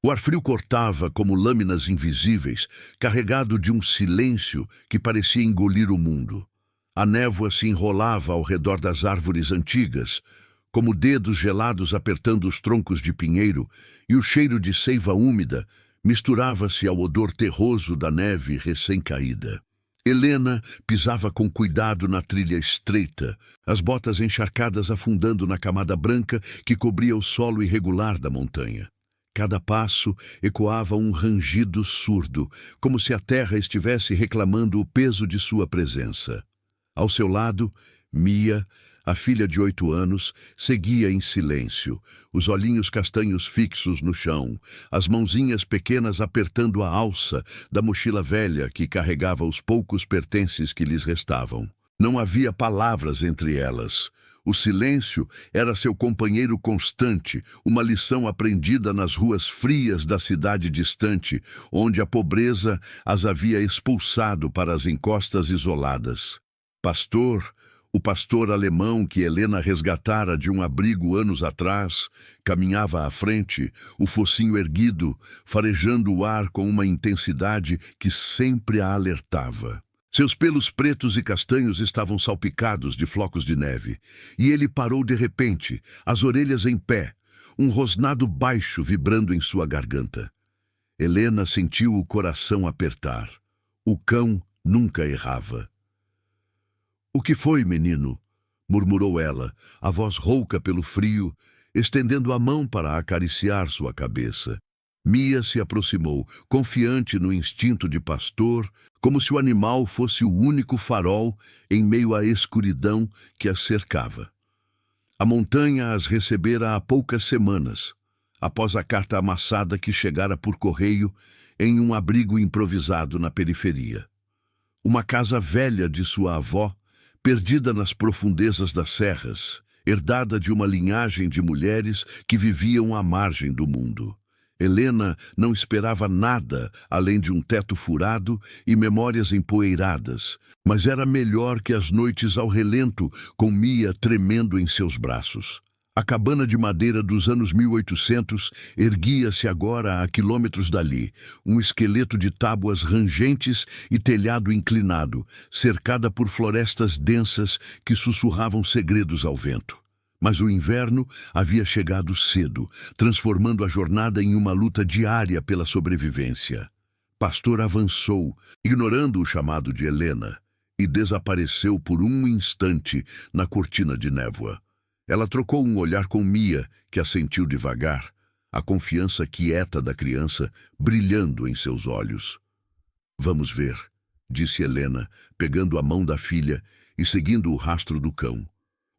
O ar frio cortava como lâminas invisíveis, carregado de um silêncio que parecia engolir o mundo. A névoa se enrolava ao redor das árvores antigas, como dedos gelados apertando os troncos de pinheiro, e o cheiro de seiva úmida misturava-se ao odor terroso da neve recém-caída. Helena pisava com cuidado na trilha estreita, as botas encharcadas afundando na camada branca que cobria o solo irregular da montanha. Cada passo ecoava um rangido surdo, como se a terra estivesse reclamando o peso de sua presença. Ao seu lado, Mia, a filha de 8 anos, seguia em silêncio, os olhinhos castanhos fixos no chão, as mãozinhas pequenas apertando a alça da mochila velha que carregava os poucos pertences que lhes restavam. Não havia palavras entre elas. O silêncio era seu companheiro constante, uma lição aprendida nas ruas frias da cidade distante, onde a pobreza as havia expulsado para as encostas isoladas. O pastor alemão que Helena resgatara de um abrigo anos atrás, caminhava à frente, o focinho erguido, farejando o ar com uma intensidade que sempre a alertava. Seus pelos pretos e castanhos estavam salpicados de flocos de neve, e ele parou de repente, as orelhas em pé, um rosnado baixo vibrando em sua garganta. Helena sentiu o coração apertar. O cão nunca errava. "O que foi, menino?" murmurou ela, a voz rouca pelo frio, estendendo a mão para acariciar sua cabeça. Mia se aproximou, confiante no instinto de pastor, como se o animal fosse o único farol em meio à escuridão que as cercava. A montanha as recebera há poucas semanas, após a carta amassada que chegara por correio em um abrigo improvisado na periferia. Uma casa velha de sua avó, perdida nas profundezas das serras, herdada de uma linhagem de mulheres que viviam à margem do mundo. Helena não esperava nada além de um teto furado e memórias empoeiradas, mas era melhor que as noites ao relento, com Mia tremendo em seus braços. A cabana de madeira dos anos 1800 erguia-se agora a quilômetros dali, um esqueleto de tábuas rangentes e telhado inclinado, cercada por florestas densas que sussurravam segredos ao vento. Mas o inverno havia chegado cedo, transformando a jornada em uma luta diária pela sobrevivência. Pastor avançou, ignorando o chamado de Helena, e desapareceu por um instante na cortina de névoa. Ela trocou um olhar com Mia, que assentiu devagar, a confiança quieta da criança brilhando em seus olhos. "Vamos ver", disse Helena, pegando a mão da filha e seguindo o rastro do cão.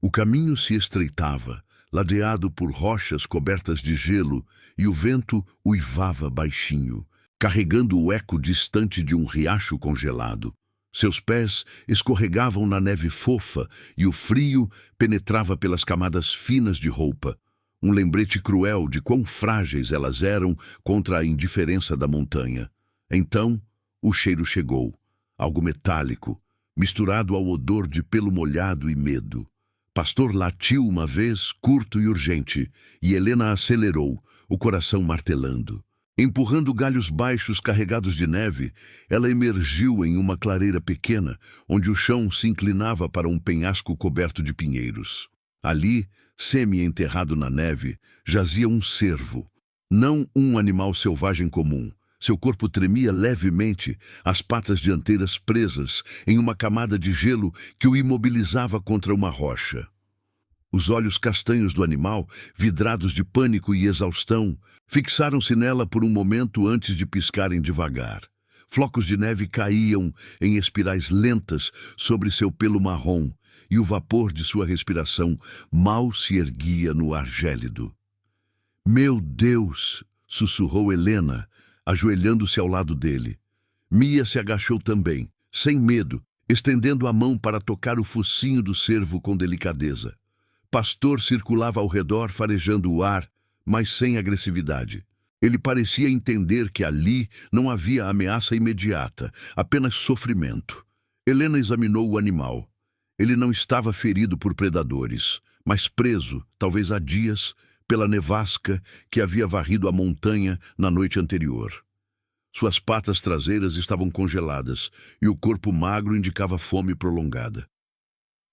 O caminho se estreitava, ladeado por rochas cobertas de gelo, e o vento uivava baixinho, carregando o eco distante de um riacho congelado. Seus pés escorregavam na neve fofa e o frio penetrava pelas camadas finas de roupa, um lembrete cruel de quão frágeis elas eram contra a indiferença da montanha. Então, o cheiro chegou, algo metálico, misturado ao odor de pelo molhado e medo. Pastor latiu uma vez, curto e urgente, e Helena acelerou, o coração martelando. Empurrando galhos baixos carregados de neve, ela emergiu em uma clareira pequena, onde o chão se inclinava para um penhasco coberto de pinheiros. Ali, semi-enterrado na neve, jazia um cervo, não um animal selvagem comum. Seu corpo tremia levemente, as patas dianteiras presas em uma camada de gelo que o imobilizava contra uma rocha. Os olhos castanhos do animal, vidrados de pânico e exaustão, fixaram-se nela por um momento antes de piscarem devagar. Flocos de neve caíam em espirais lentas sobre seu pelo marrom, e o vapor de sua respiração mal se erguia no ar gélido. "Meu Deus!" sussurrou Helena, ajoelhando-se ao lado dele. Mia se agachou também, sem medo, estendendo a mão para tocar o focinho do cervo com delicadeza. Pastor circulava ao redor, farejando o ar, mas sem agressividade. Ele parecia entender que ali não havia ameaça imediata, apenas sofrimento. Helena examinou o animal. Ele não estava ferido por predadores, mas preso, talvez há dias, pela nevasca que havia varrido a montanha na noite anterior. Suas patas traseiras estavam congeladas e o corpo magro indicava fome prolongada.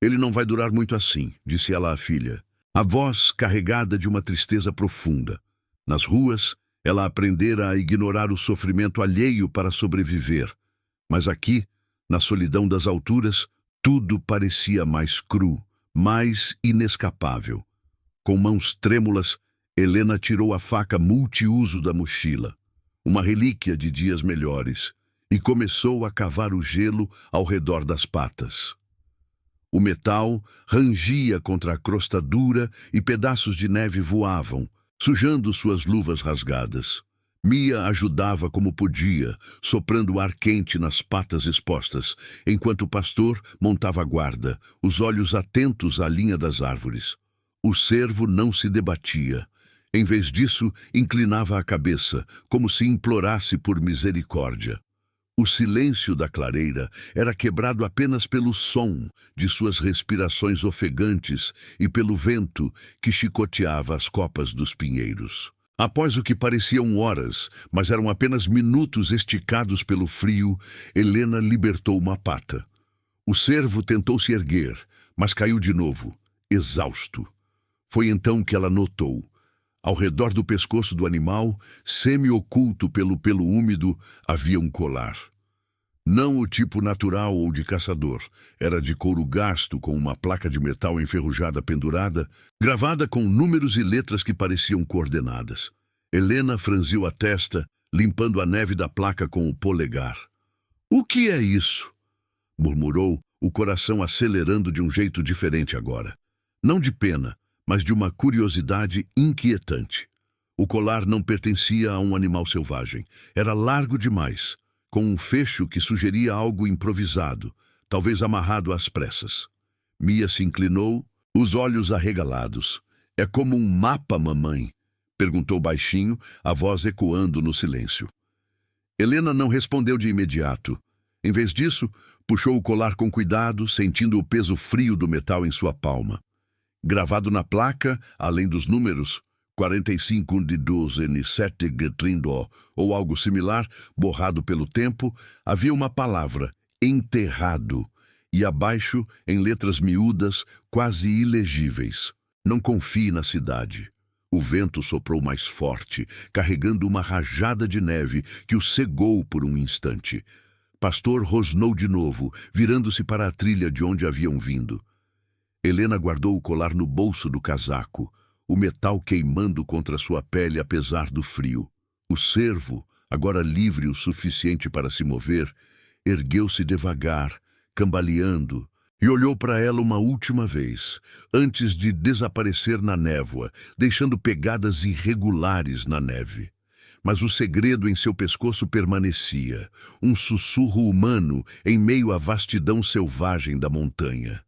Ele não vai durar muito assim, disse ela à filha, a voz carregada de uma tristeza profunda. Nas ruas, ela aprendera a ignorar o sofrimento alheio para sobreviver. Mas aqui, na solidão das alturas, tudo parecia mais cru, mais inescapável. Com mãos trêmulas, Helena tirou a faca multiuso da mochila, uma relíquia de dias melhores, e começou a cavar o gelo ao redor das patas. O metal rangia contra a crosta dura e pedaços de neve voavam, sujando suas luvas rasgadas. Mia ajudava como podia, soprando ar quente nas patas expostas, enquanto o pastor montava guarda, os olhos atentos à linha das árvores. O cervo não se debatia. Em vez disso, inclinava a cabeça, como se implorasse por misericórdia. O silêncio da clareira era quebrado apenas pelo som de suas respirações ofegantes e pelo vento que chicoteava as copas dos pinheiros. Após o que pareciam horas, mas eram apenas minutos esticados pelo frio, Helena libertou uma pata. O cervo tentou se erguer, mas caiu de novo, exausto. Foi então que ela notou. Ao redor do pescoço do animal, semi-oculto pelo pelo úmido, havia um colar. Não o tipo natural ou de caçador. Era de couro gasto, com uma placa de metal enferrujada pendurada, gravada com números e letras que pareciam coordenadas. Helena franziu a testa, limpando a neve da placa com o polegar. "O que é isso?" murmurou, o coração acelerando de um jeito diferente agora. Não de pena, mas de uma curiosidade inquietante. O colar não pertencia a um animal selvagem. Era largo demais, com um fecho que sugeria algo improvisado, talvez amarrado às pressas. Mia se inclinou, os olhos arregalados. "É como um mapa, mamãe?" perguntou baixinho, a voz ecoando no silêncio. Helena não respondeu de imediato. Em vez disso, puxou o colar com cuidado, sentindo o peso frio do metal em sua palma. Gravado na placa, além dos números, 45 de 12 N7 Getrindo, ou algo similar, borrado pelo tempo, havia uma palavra, enterrado, e abaixo, em letras miúdas, quase ilegíveis. "Não confie na cidade." O vento soprou mais forte, carregando uma rajada de neve que o cegou por um instante. Pastor rosnou de novo, virando-se para a trilha de onde haviam vindo. Helena guardou o colar no bolso do casaco, o metal queimando contra sua pele apesar do frio. O cervo, agora livre o suficiente para se mover, ergueu-se devagar, cambaleando, e olhou para ela uma última vez, antes de desaparecer na névoa, deixando pegadas irregulares na neve. Mas o segredo em seu pescoço permanecia, um sussurro humano em meio à vastidão selvagem da montanha.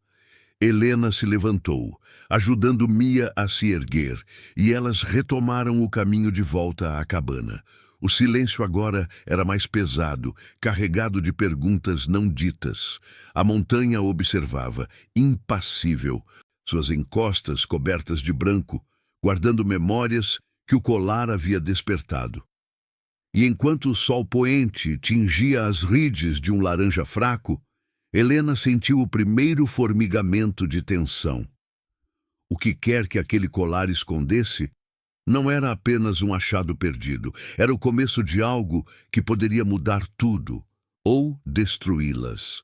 Helena se levantou, ajudando Mia a se erguer, e elas retomaram o caminho de volta à cabana. O silêncio agora era mais pesado, carregado de perguntas não ditas. A montanha observava, impassível, suas encostas cobertas de branco, guardando memórias que o colar havia despertado. E enquanto o sol poente tingia as rides de um laranja fraco, Helena sentiu o primeiro formigamento de tensão. O que quer que aquele colar escondesse não era apenas um achado perdido, era o começo de algo que poderia mudar tudo ou destruí-las.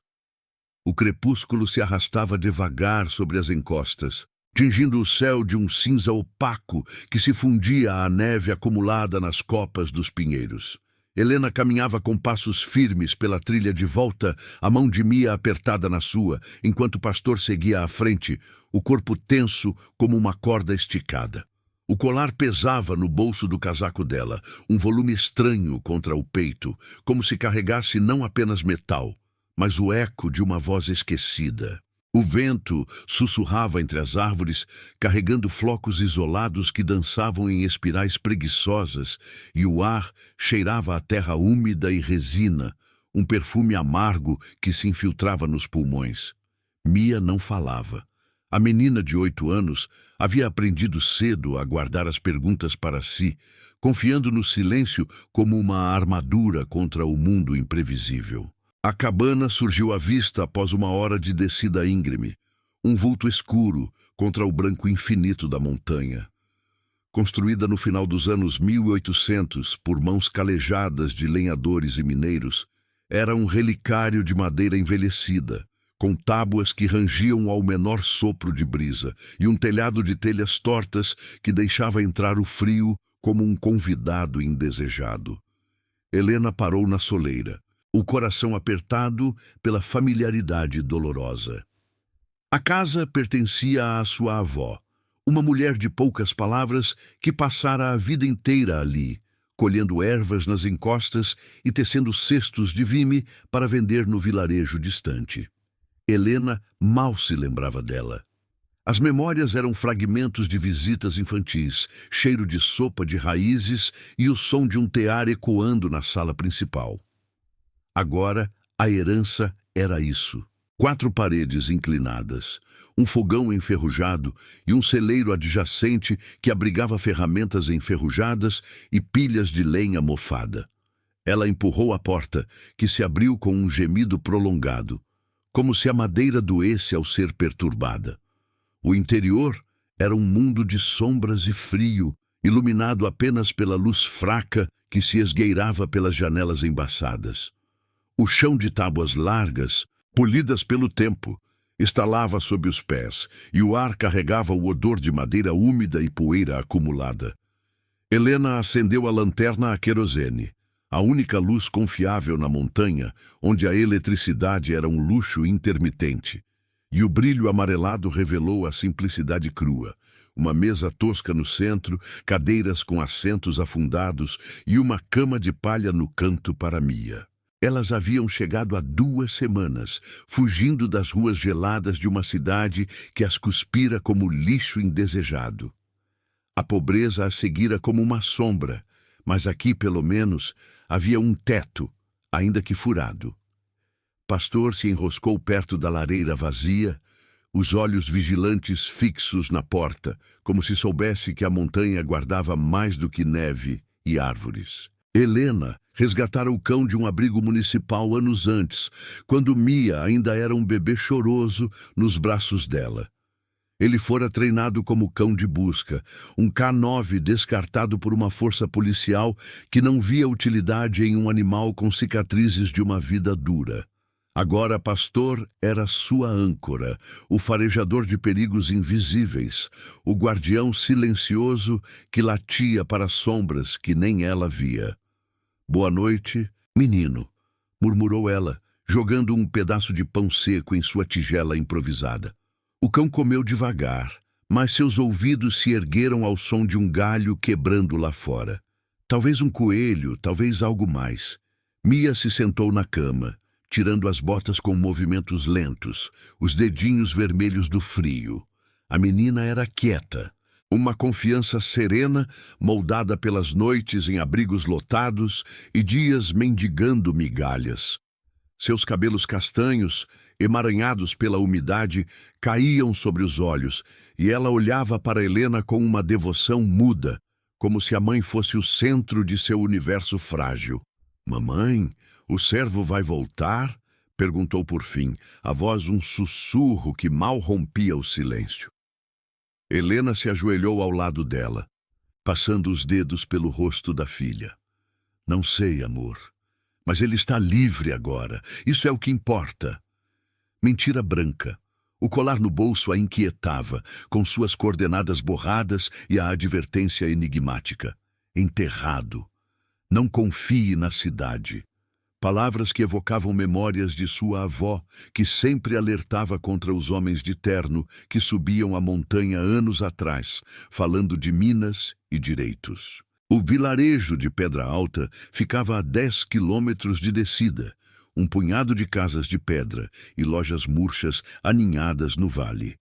O crepúsculo se arrastava devagar sobre as encostas, tingindo o céu de um cinza opaco que se fundia à neve acumulada nas copas dos pinheiros. Helena caminhava com passos firmes pela trilha de volta, a mão de Mia apertada na sua, enquanto o pastor seguia à frente, o corpo tenso como uma corda esticada. O colar pesava no bolso do casaco dela, um volume estranho contra o peito, como se carregasse não apenas metal, mas o eco de uma voz esquecida. O vento sussurrava entre as árvores, carregando flocos isolados que dançavam em espirais preguiçosas, e o ar cheirava a terra úmida e resina, um perfume amargo que se infiltrava nos pulmões. Mia não falava. A menina de 8 anos havia aprendido cedo a guardar as perguntas para si, confiando no silêncio como uma armadura contra o mundo imprevisível. A cabana surgiu à vista após uma hora de descida íngreme, um vulto escuro contra o branco infinito da montanha. Construída no final dos anos 1800 por mãos calejadas de lenhadores e mineiros, era um relicário de madeira envelhecida, com tábuas que rangiam ao menor sopro de brisa e um telhado de telhas tortas que deixava entrar o frio como um convidado indesejado. Helena parou na soleira, o coração apertado pela familiaridade dolorosa. A casa pertencia à sua avó, uma mulher de poucas palavras que passara a vida inteira ali, colhendo ervas nas encostas e tecendo cestos de vime para vender no vilarejo distante. Helena mal se lembrava dela. As memórias eram fragmentos de visitas infantis, cheiro de sopa de raízes e o som de um tear ecoando na sala principal. Agora, a herança era isso. 4 paredes inclinadas, um fogão enferrujado e um celeiro adjacente que abrigava ferramentas enferrujadas e pilhas de lenha mofada. Ela empurrou a porta, que se abriu com um gemido prolongado, como se a madeira doesse ao ser perturbada. O interior era um mundo de sombras e frio, iluminado apenas pela luz fraca que se esgueirava pelas janelas embaçadas. O chão de tábuas largas, polidas pelo tempo, estalava sob os pés, e o ar carregava o odor de madeira úmida e poeira acumulada. Helena acendeu a lanterna a querosene, a única luz confiável na montanha, onde a eletricidade era um luxo intermitente, e o brilho amarelado revelou a simplicidade crua. Uma mesa tosca no centro, cadeiras com assentos afundados e uma cama de palha no canto para Mia. Elas haviam chegado há 2 semanas, fugindo das ruas geladas de uma cidade que as cuspira como lixo indesejado. A pobreza as seguira como uma sombra, mas aqui, pelo menos, havia um teto, ainda que furado. Pastor se enroscou perto da lareira vazia, os olhos vigilantes fixos na porta, como se soubesse que a montanha guardava mais do que neve e árvores. Helena resgatara o cão de um abrigo municipal anos antes, quando Mia ainda era um bebê choroso nos braços dela. Ele fora treinado como cão de busca, um K9 descartado por uma força policial que não via utilidade em um animal com cicatrizes de uma vida dura. Agora Pastor era sua âncora, o farejador de perigos invisíveis, o guardião silencioso que latia para sombras que nem ela via. "Boa noite, menino", murmurou ela, jogando um pedaço de pão seco em sua tigela improvisada. O cão comeu devagar, mas seus ouvidos se ergueram ao som de um galho quebrando lá fora. Talvez um coelho, talvez algo mais. Mia se sentou na cama, tirando as botas com movimentos lentos, os dedinhos vermelhos do frio. A menina era quieta, uma confiança serena, moldada pelas noites em abrigos lotados e dias mendigando migalhas. Seus cabelos castanhos, emaranhados pela umidade, caíam sobre os olhos, e ela olhava para Helena com uma devoção muda, como se a mãe fosse o centro de seu universo frágil. "Mamãe, o servo vai voltar?" perguntou por fim, a voz um sussurro que mal rompia o silêncio. Helena se ajoelhou ao lado dela, passando os dedos pelo rosto da filha. "Não sei, amor, mas ele está livre agora. Isso é o que importa." Mentira branca. O colar no bolso a inquietava, com suas coordenadas borradas e a advertência enigmática. "Enterrado. Não confie na cidade." Palavras que evocavam memórias de sua avó, que sempre alertava contra os homens de terno que subiam a montanha anos atrás, falando de minas e direitos. O vilarejo de Pedra Alta ficava a 10 quilômetros de descida, um punhado de casas de pedra e lojas murchas aninhadas no vale.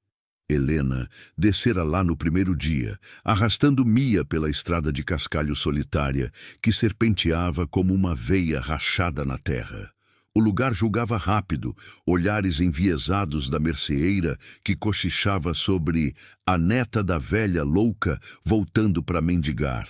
Helena descera lá no primeiro dia, arrastando Mia pela estrada de cascalho solitária que serpenteava como uma veia rachada na terra. O lugar julgava rápido, olhares enviesados da merceeira que cochichava sobre a neta da velha louca voltando para mendigar.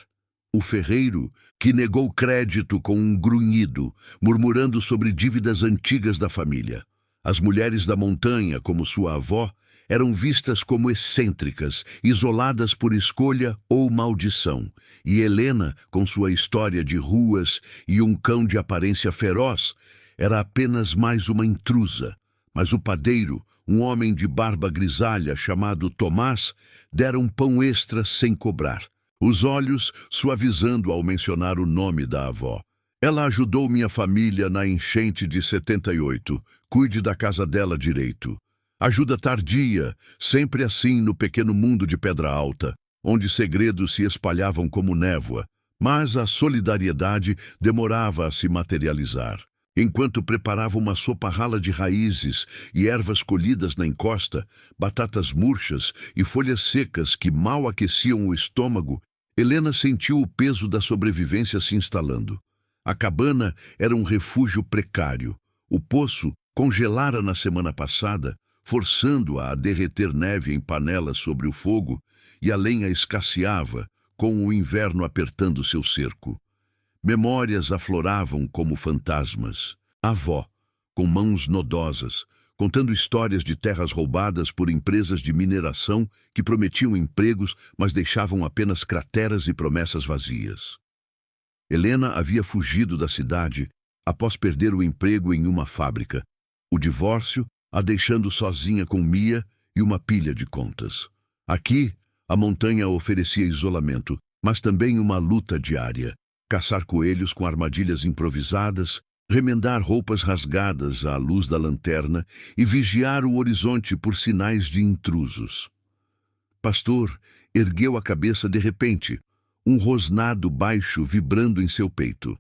O ferreiro, que negou crédito com um grunhido, murmurando sobre dívidas antigas da família. As mulheres da montanha, como sua avó, eram vistas como excêntricas, isoladas por escolha ou maldição, e Helena, com sua história de ruas e um cão de aparência feroz, era apenas mais uma intrusa. Mas o padeiro, um homem de barba grisalha chamado Tomás, dera um pão extra sem cobrar, os olhos suavizando ao mencionar o nome da avó. Ela ajudou minha família na enchente de 78. Cuide da casa dela direito. Ajuda tardia, sempre assim no pequeno mundo de Pedra Alta, onde segredos se espalhavam como névoa, mas a solidariedade demorava a se materializar. Enquanto preparava uma sopa rala de raízes e ervas colhidas na encosta, batatas murchas e folhas secas que mal aqueciam o estômago, Helena sentiu o peso da sobrevivência se instalando. A cabana era um refúgio precário. O poço congelara na semana passada, forçando-a a derreter neve em panelas sobre o fogo, e a lenha escasseava, com o inverno apertando seu cerco. Memórias afloravam como fantasmas. A avó, com mãos nodosas, contando histórias de terras roubadas por empresas de mineração que prometiam empregos, mas deixavam apenas crateras e promessas vazias. Helena havia fugido da cidade após perder o emprego em uma fábrica. O divórcio a deixando sozinha com Mia e uma pilha de contas. Aqui, a montanha oferecia isolamento, mas também uma luta diária. Caçar coelhos com armadilhas improvisadas, remendar roupas rasgadas à luz da lanterna e vigiar o horizonte por sinais de intrusos. Pastor ergueu a cabeça de repente, um rosnado baixo vibrando em seu peito.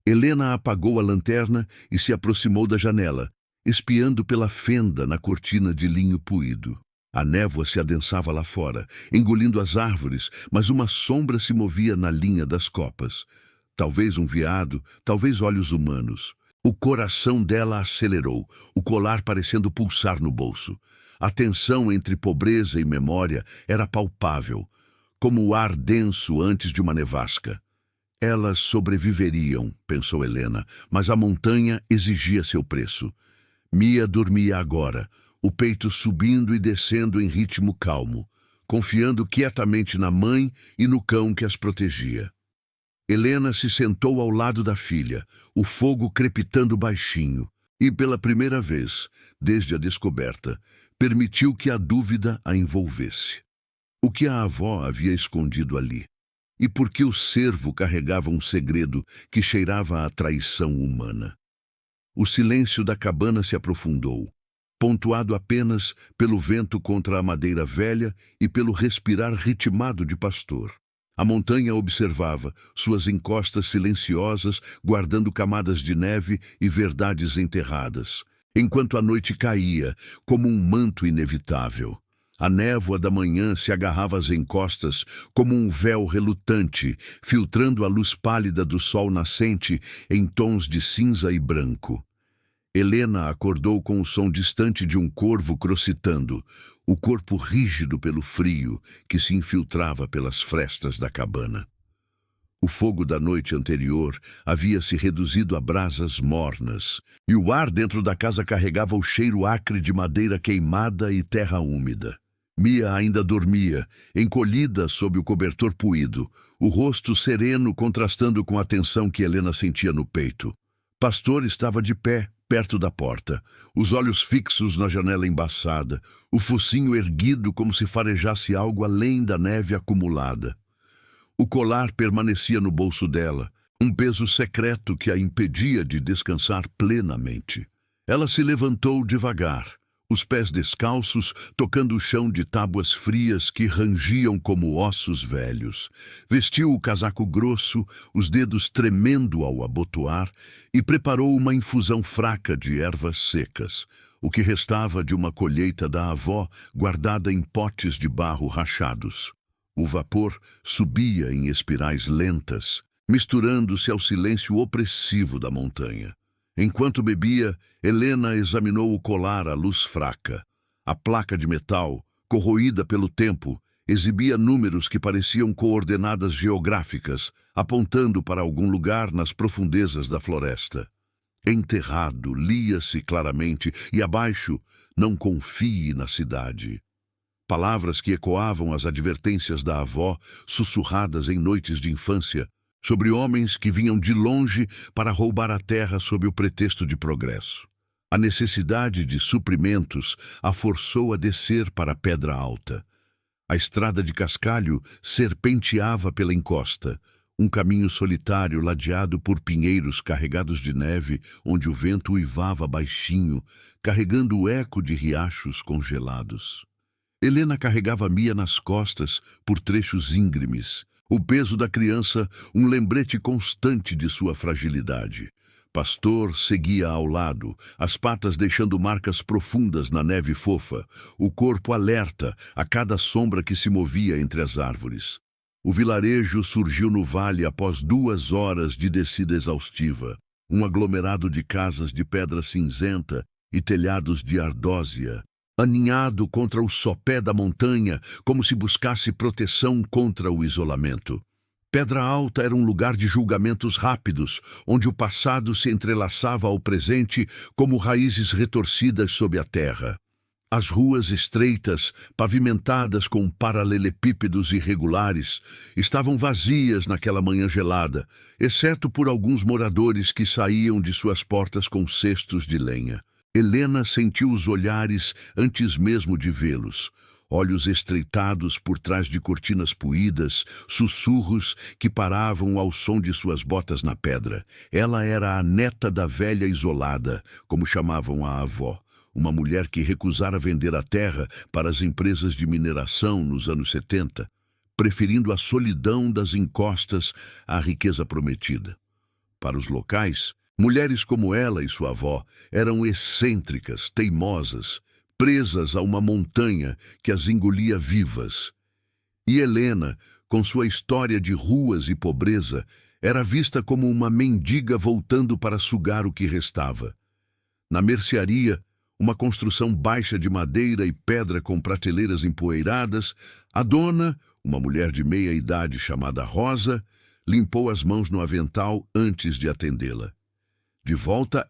Helena apagou a lanterna e se aproximou da janela, espiando pela fenda na cortina de linho puído. A névoa se adensava lá fora, engolindo as árvores, mas uma sombra se movia na linha das copas. Talvez um veado, talvez olhos humanos. O coração dela acelerou, o colar parecendo pulsar no bolso. A tensão entre pobreza e memória era palpável, como o ar denso antes de uma nevasca. Elas sobreviveriam, pensou Helena, mas a montanha exigia seu preço. Mia dormia agora, o peito subindo e descendo em ritmo calmo, confiando quietamente na mãe e no cão que as protegia. Helena se sentou ao lado da filha, o fogo crepitando baixinho, e pela primeira vez, desde a descoberta, permitiu que a dúvida a envolvesse. O que a avó havia escondido ali? E por que o cervo carregava um segredo que cheirava à traição humana? O silêncio da cabana se aprofundou, pontuado apenas pelo vento contra a madeira velha e pelo respirar ritmado de pastor. A montanha observava, suas encostas silenciosas, guardando camadas de neve e verdades enterradas, enquanto a noite caía, como um manto inevitável. A névoa da manhã se agarrava às encostas como um véu relutante, filtrando a luz pálida do sol nascente em tons de cinza e branco. Helena acordou com o som distante de um corvo crocitando, o corpo rígido pelo frio que se infiltrava pelas frestas da cabana. O fogo da noite anterior havia se reduzido a brasas mornas, e o ar dentro da casa carregava o cheiro acre de madeira queimada e terra úmida. Mia ainda dormia, encolhida sob o cobertor puído, o rosto sereno contrastando com a tensão que Helena sentia no peito. Pastor estava de pé, perto da porta, os olhos fixos na janela embaçada, o focinho erguido como se farejasse algo além da neve acumulada. O colar permanecia no bolso dela, um peso secreto que a impedia de descansar plenamente. Ela se levantou devagar, os pés descalços, tocando o chão de tábuas frias que rangiam como ossos velhos. Vestiu o casaco grosso, os dedos tremendo ao abotoar, e preparou uma infusão fraca de ervas secas, o que restava de uma colheita da avó guardada em potes de barro rachados. O vapor subia em espirais lentas, misturando-se ao silêncio opressivo da montanha. Enquanto bebia, Helena examinou o colar à luz fraca. A placa de metal, corroída pelo tempo, exibia números que pareciam coordenadas geográficas, apontando para algum lugar nas profundezas da floresta. Enterrado, lia-se claramente, e abaixo, não confie na cidade. Palavras que ecoavam as advertências da avó, sussurradas em noites de infância, sobre homens que vinham de longe para roubar a terra sob o pretexto de progresso. A necessidade de suprimentos a forçou a descer para a Pedra Alta. A estrada de cascalho serpenteava pela encosta, um caminho solitário ladeado por pinheiros carregados de neve, onde o vento uivava baixinho, carregando o eco de riachos congelados. Helena carregava Mia nas costas por trechos íngremes, o peso da criança um lembrete constante de sua fragilidade. Pastor seguia ao lado, as patas deixando marcas profundas na neve fofa, o corpo alerta a cada sombra que se movia entre as árvores. O vilarejo surgiu no vale após 2 horas de descida exaustiva, um aglomerado de casas de pedra cinzenta e telhados de ardósia, aninhado contra o sopé da montanha, como se buscasse proteção contra o isolamento. Pedra Alta era um lugar de julgamentos rápidos, onde o passado se entrelaçava ao presente como raízes retorcidas sob a terra. As ruas estreitas, pavimentadas com paralelepípedos irregulares, estavam vazias naquela manhã gelada, exceto por alguns moradores que saíam de suas portas com cestos de lenha. Helena sentiu os olhares antes mesmo de vê-los. Olhos estreitados por trás de cortinas puídas, sussurros que paravam ao som de suas botas na pedra. Ela era a neta da velha isolada, como chamavam a avó, uma mulher que recusara vender a terra para as empresas de mineração nos anos 70, preferindo a solidão das encostas à riqueza prometida. Para os locais, mulheres como ela e sua avó eram excêntricas, teimosas, presas a uma montanha que as engolia vivas. E Helena, com sua história de ruas e pobreza, era vista como uma mendiga voltando para sugar o que restava. Na mercearia, uma construção baixa de madeira e pedra com prateleiras empoeiradas, a dona, uma mulher de meia idade chamada Rosa, limpou as mãos no avental antes de atendê-la. De volta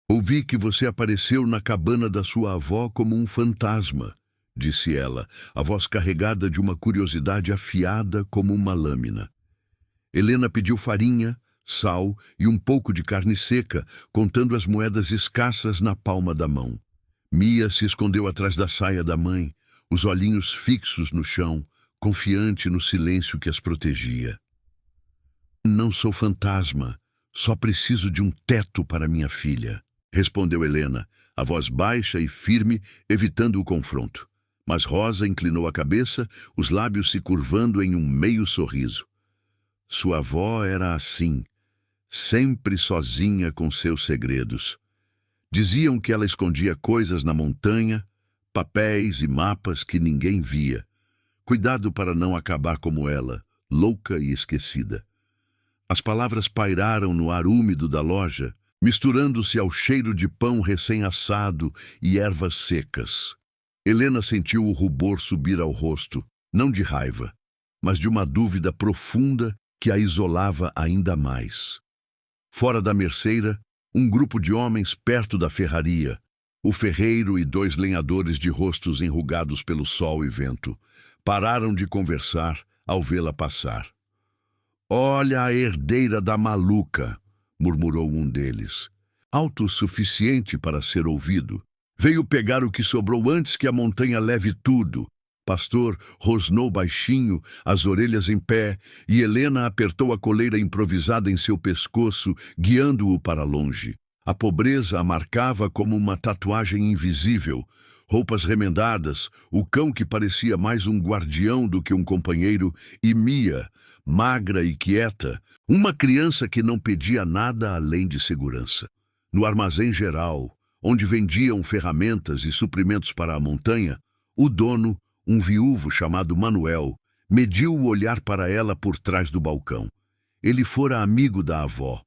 ouvi que você apareceu na cabana da sua avó como um fantasma, disse ela, a voz carregada de uma curiosidade afiada como uma lâmina. Helena pediu farinha, sal e um pouco de carne seca, contando as moedas escassas na palma da mão. Mia se escondeu atrás da saia da mãe, os olhinhos fixos no chão, confiante no silêncio que as protegia. Não sou fantasma, só preciso de um teto para minha filha, respondeu Helena, a voz baixa e firme, evitando o confronto. Mas Rosa inclinou a cabeça, os lábios se curvando em um meio sorriso. Sua avó era assim, sempre sozinha com seus segredos. Diziam que ela escondia coisas na montanha, papéis e mapas que ninguém via. Cuidado para não acabar como ela, louca e esquecida. As palavras pairaram no ar úmido da loja, misturando-se ao cheiro de pão recém-assado e ervas secas. Helena sentiu o rubor subir ao rosto, não de raiva, mas de uma dúvida profunda que a isolava ainda mais. Fora da merceira, um grupo de homens perto da ferraria, o ferreiro e 2 lenhadores de rostos enrugados pelo sol e vento, pararam de conversar ao vê-la passar. «Olha a herdeira da maluca», murmurou um deles. Autossuficiente para ser ouvido, veio pegar o que sobrou antes que a montanha leve tudo. Pastor rosnou baixinho, as orelhas em pé, e Helena apertou a coleira improvisada em seu pescoço, guiando-o para longe. A pobreza a marcava como uma tatuagem invisível. Roupas remendadas, o cão que parecia mais um guardião do que um companheiro, e Mia, magra e quieta, uma criança que não pedia nada além de segurança. No armazém geral, onde vendiam ferramentas e suprimentos para a montanha, o dono, um viúvo chamado Manuel, mediu o olhar para ela por trás do balcão. Ele fora amigo da avó,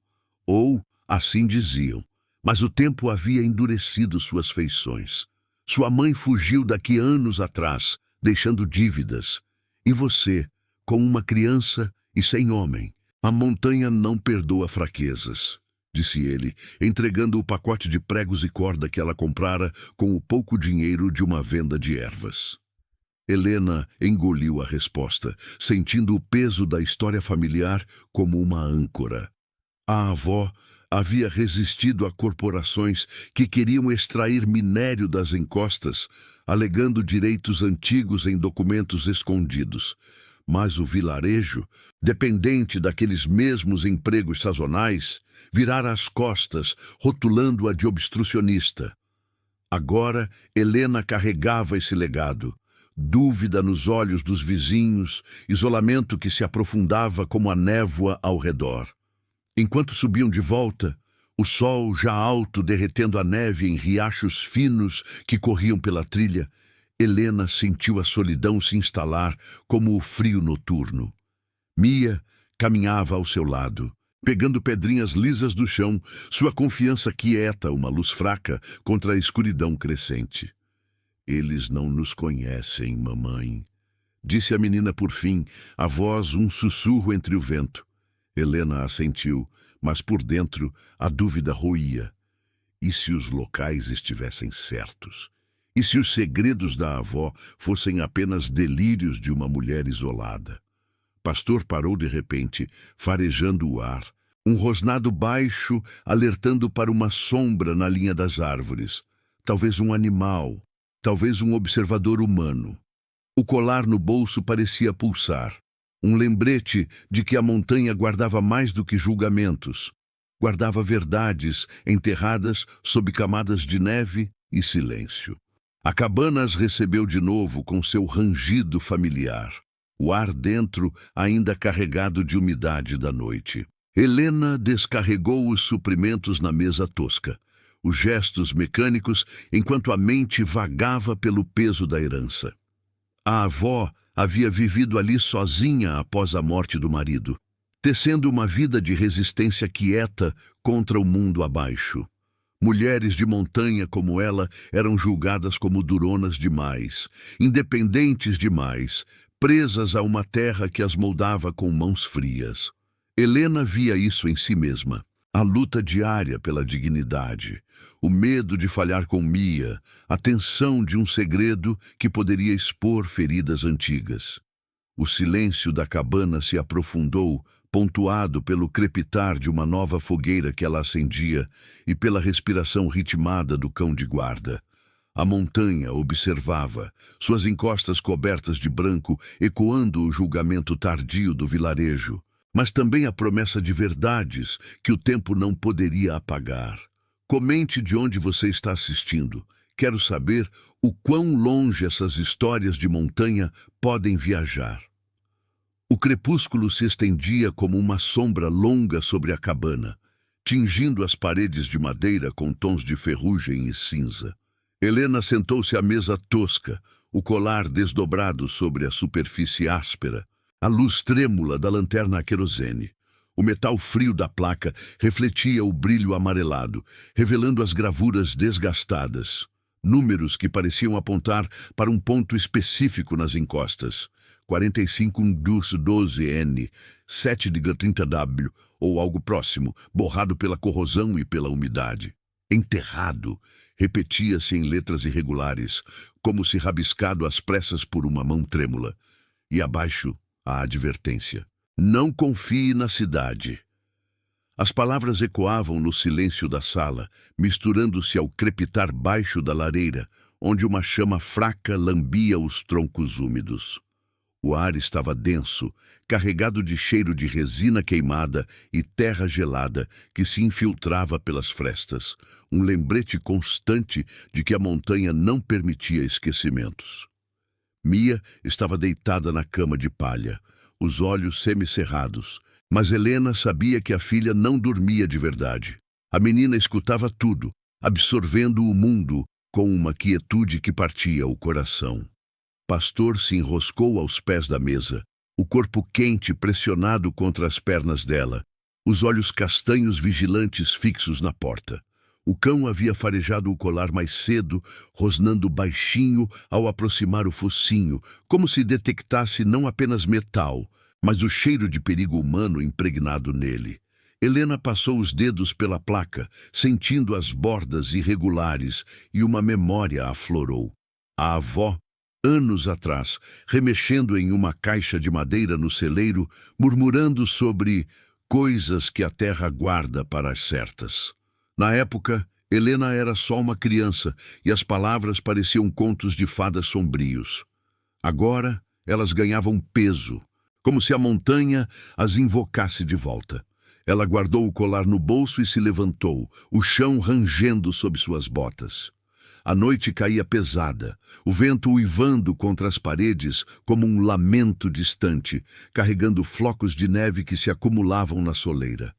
ou assim diziam, Mas o tempo havia endurecido suas feições. Sua mãe fugiu daqui anos atrás, deixando dívidas. E você, com uma criança e sem homem. A montanha não perdoa fraquezas, disse ele, entregando o pacote de pregos e corda que ela comprara com o pouco dinheiro de uma venda de ervas. Helena engoliu a resposta, sentindo o peso da história familiar como uma âncora. A avó havia resistido a corporações que queriam extrair minério das encostas, alegando direitos antigos em documentos escondidos. Mas o vilarejo, dependente daqueles mesmos empregos sazonais, virara as costas, rotulando-a de obstrucionista. Agora, Helena carregava esse legado. Dúvida nos olhos dos vizinhos, isolamento que se aprofundava como a névoa ao redor. Enquanto subiam de volta, o sol já alto derretendo a neve em riachos finos que corriam pela trilha, Helena sentiu a solidão se instalar como o frio noturno. Mia caminhava ao seu lado, pegando pedrinhas lisas do chão, sua confiança quieta, uma luz fraca contra a escuridão crescente. Eles não nos conhecem, mamãe, disse a menina por fim, a voz um sussurro entre o vento. Helena assentiu, mas por dentro a dúvida roía. E se os locais estivessem certos? E se os segredos da avó fossem apenas delírios de uma mulher isolada? Pastor parou de repente, farejando o ar, um rosnado baixo alertando para uma sombra na linha das árvores. Talvez um animal, talvez um observador humano. O colar no bolso parecia pulsar. Um lembrete de que a montanha guardava mais do que julgamentos. Guardava verdades enterradas sob camadas de neve e silêncio. A cabana as recebeu de novo com seu rangido familiar. O ar dentro ainda carregado de umidade da noite. Helena descarregou os suprimentos na mesa tosca. Os gestos mecânicos enquanto a mente vagava pelo peso da herança. A avó havia vivido ali sozinha após a morte do marido, tecendo uma vida de resistência quieta contra o mundo abaixo. Mulheres de montanha como ela eram julgadas como duronas demais, independentes demais, presas a uma terra que as moldava com mãos frias. Helena via isso em si mesma, a luta diária pela dignidade, o medo de falhar com Mia, a tensão de um segredo que poderia expor feridas antigas. O silêncio da cabana se aprofundou, pontuado pelo crepitar de uma nova fogueira que ela acendia e pela respiração ritmada do cão de guarda. A montanha observava, suas encostas cobertas de branco, ecoando o julgamento tardio do vilarejo, mas também a promessa de verdades que o tempo não poderia apagar. Comente de onde você está assistindo. Quero saber o quão longe essas histórias de montanha podem viajar. O crepúsculo se estendia como uma sombra longa sobre a cabana, tingindo as paredes de madeira com tons de ferrugem e cinza. Helena sentou-se à mesa tosca, o colar desdobrado sobre a superfície áspera, a luz trêmula da lanterna a querosene. O metal frio da placa refletia o brilho amarelado, revelando as gravuras desgastadas. Números que pareciam apontar para um ponto específico nas encostas. 4512N, 7,30W, ou algo próximo, borrado pela corrosão e pela umidade. Enterrado, repetia-se em letras irregulares, como se rabiscado às pressas por uma mão trêmula. E abaixo, a advertência. Não confie na cidade. As palavras ecoavam no silêncio da sala, misturando-se ao crepitar baixo da lareira, onde uma chama fraca lambia os troncos úmidos. O ar estava denso, carregado de cheiro de resina queimada e terra gelada que se infiltrava pelas frestas, um lembrete constante de que a montanha não permitia esquecimentos. Mia estava deitada na cama de palha, os olhos semicerrados, mas Helena sabia que a filha não dormia de verdade. A menina escutava tudo, absorvendo o mundo com uma quietude que partia o coração. Pastor se enroscou aos pés da mesa, o corpo quente pressionado contra as pernas dela, os olhos castanhos vigilantes fixos na porta. O cão havia farejado o colar mais cedo, rosnando baixinho ao aproximar o focinho, como se detectasse não apenas metal, mas o cheiro de perigo humano impregnado nele. Helena passou os dedos pela placa, sentindo as bordas irregulares, e uma memória aflorou. A avó, anos atrás, remexendo em uma caixa de madeira no celeiro, murmurando sobre coisas que a terra guarda para as certas. Na época, Helena era só uma criança e as palavras pareciam contos de fadas sombrios. Agora, elas ganhavam peso, como se a montanha as invocasse de volta. Ela guardou o colar no bolso e se levantou, o chão rangendo sob suas botas. A noite caía pesada, o vento uivando contra as paredes como um lamento distante, carregando flocos de neve que se acumulavam na soleira.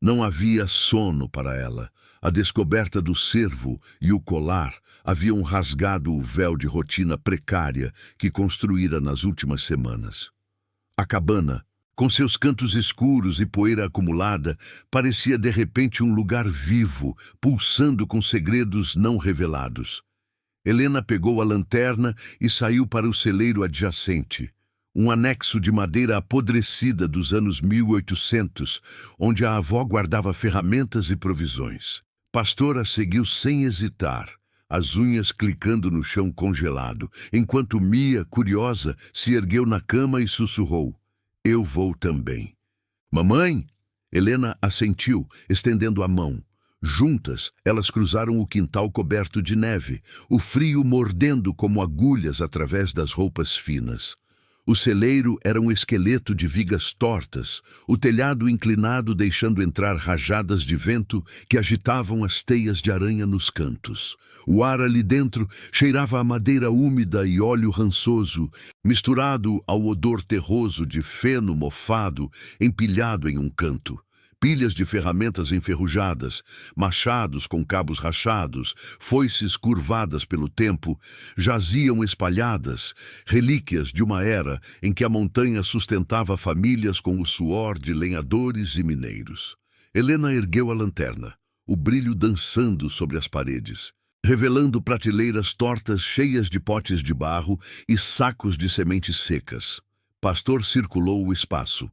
Não havia sono para ela. A descoberta do cervo e o colar haviam rasgado o véu de rotina precária que construíra nas últimas semanas. A cabana, com seus cantos escuros e poeira acumulada, parecia de repente um lugar vivo, pulsando com segredos não revelados. Helena pegou a lanterna e saiu para o celeiro adjacente, um anexo de madeira apodrecida dos anos 1800, onde a avó guardava ferramentas e provisões. Pastora seguiu sem hesitar, as unhas clicando no chão congelado, enquanto Mia, curiosa, se ergueu na cama e sussurrou: "Eu vou também." "Mamãe?" Helena assentiu, estendendo a mão. Juntas, elas cruzaram o quintal coberto de neve, o frio mordendo como agulhas através das roupas finas. O celeiro era um esqueleto de vigas tortas, o telhado inclinado deixando entrar rajadas de vento que agitavam as teias de aranha nos cantos. O ar ali dentro cheirava a madeira úmida e óleo rançoso, misturado ao odor terroso de feno mofado empilhado em um canto. Pilhas de ferramentas enferrujadas, machados com cabos rachados, foices curvadas pelo tempo, jaziam espalhadas, relíquias de uma era em que a montanha sustentava famílias com o suor de lenhadores e mineiros. Helena ergueu a lanterna, o brilho dançando sobre as paredes, revelando prateleiras tortas cheias de potes de barro e sacos de sementes secas. Pastor circulou o espaço,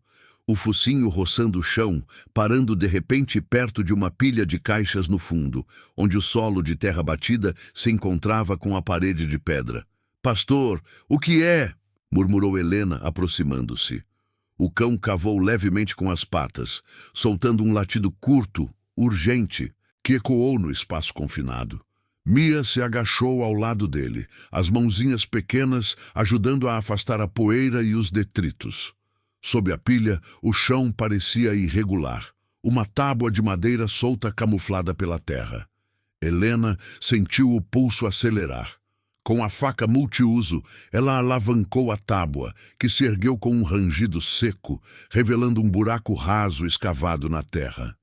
o focinho roçando o chão, parando de repente perto de uma pilha de caixas no fundo, onde o solo de terra batida se encontrava com a parede de pedra. "Pastor, o que é?" murmurou Helena, aproximando-se. O cão cavou levemente com as patas, soltando um latido curto, urgente, que ecoou no espaço confinado. Mia se agachou ao lado dele, as mãozinhas pequenas ajudando a afastar a poeira e os detritos. Sob a pilha, o chão parecia irregular, uma tábua de madeira solta camuflada pela terra. Helena sentiu o pulso acelerar. Com a faca multiuso, ela alavancou a tábua, que se ergueu com um rangido seco, revelando um buraco raso escavado na terra.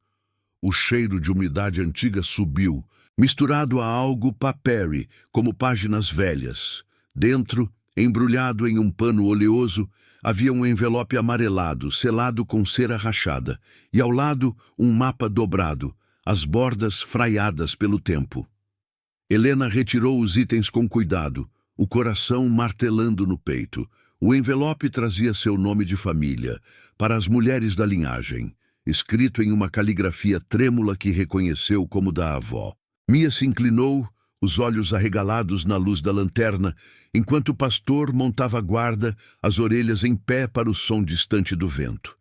O cheiro de umidade antiga subiu, misturado a algo papere, como páginas velhas. Dentro, embrulhado em um pano oleoso, havia um envelope amarelado, selado com cera rachada, e ao lado um mapa dobrado, as bordas fraiadas pelo tempo. Helena retirou os itens com cuidado, o coração martelando no peito. O envelope trazia seu nome de família, para as mulheres da linhagem, escrito em uma caligrafia trêmula que reconheceu como da avó. Mia se inclinou, os olhos arregalados na luz da lanterna, enquanto o pastor montava guarda, as orelhas em pé para o som distante do vento.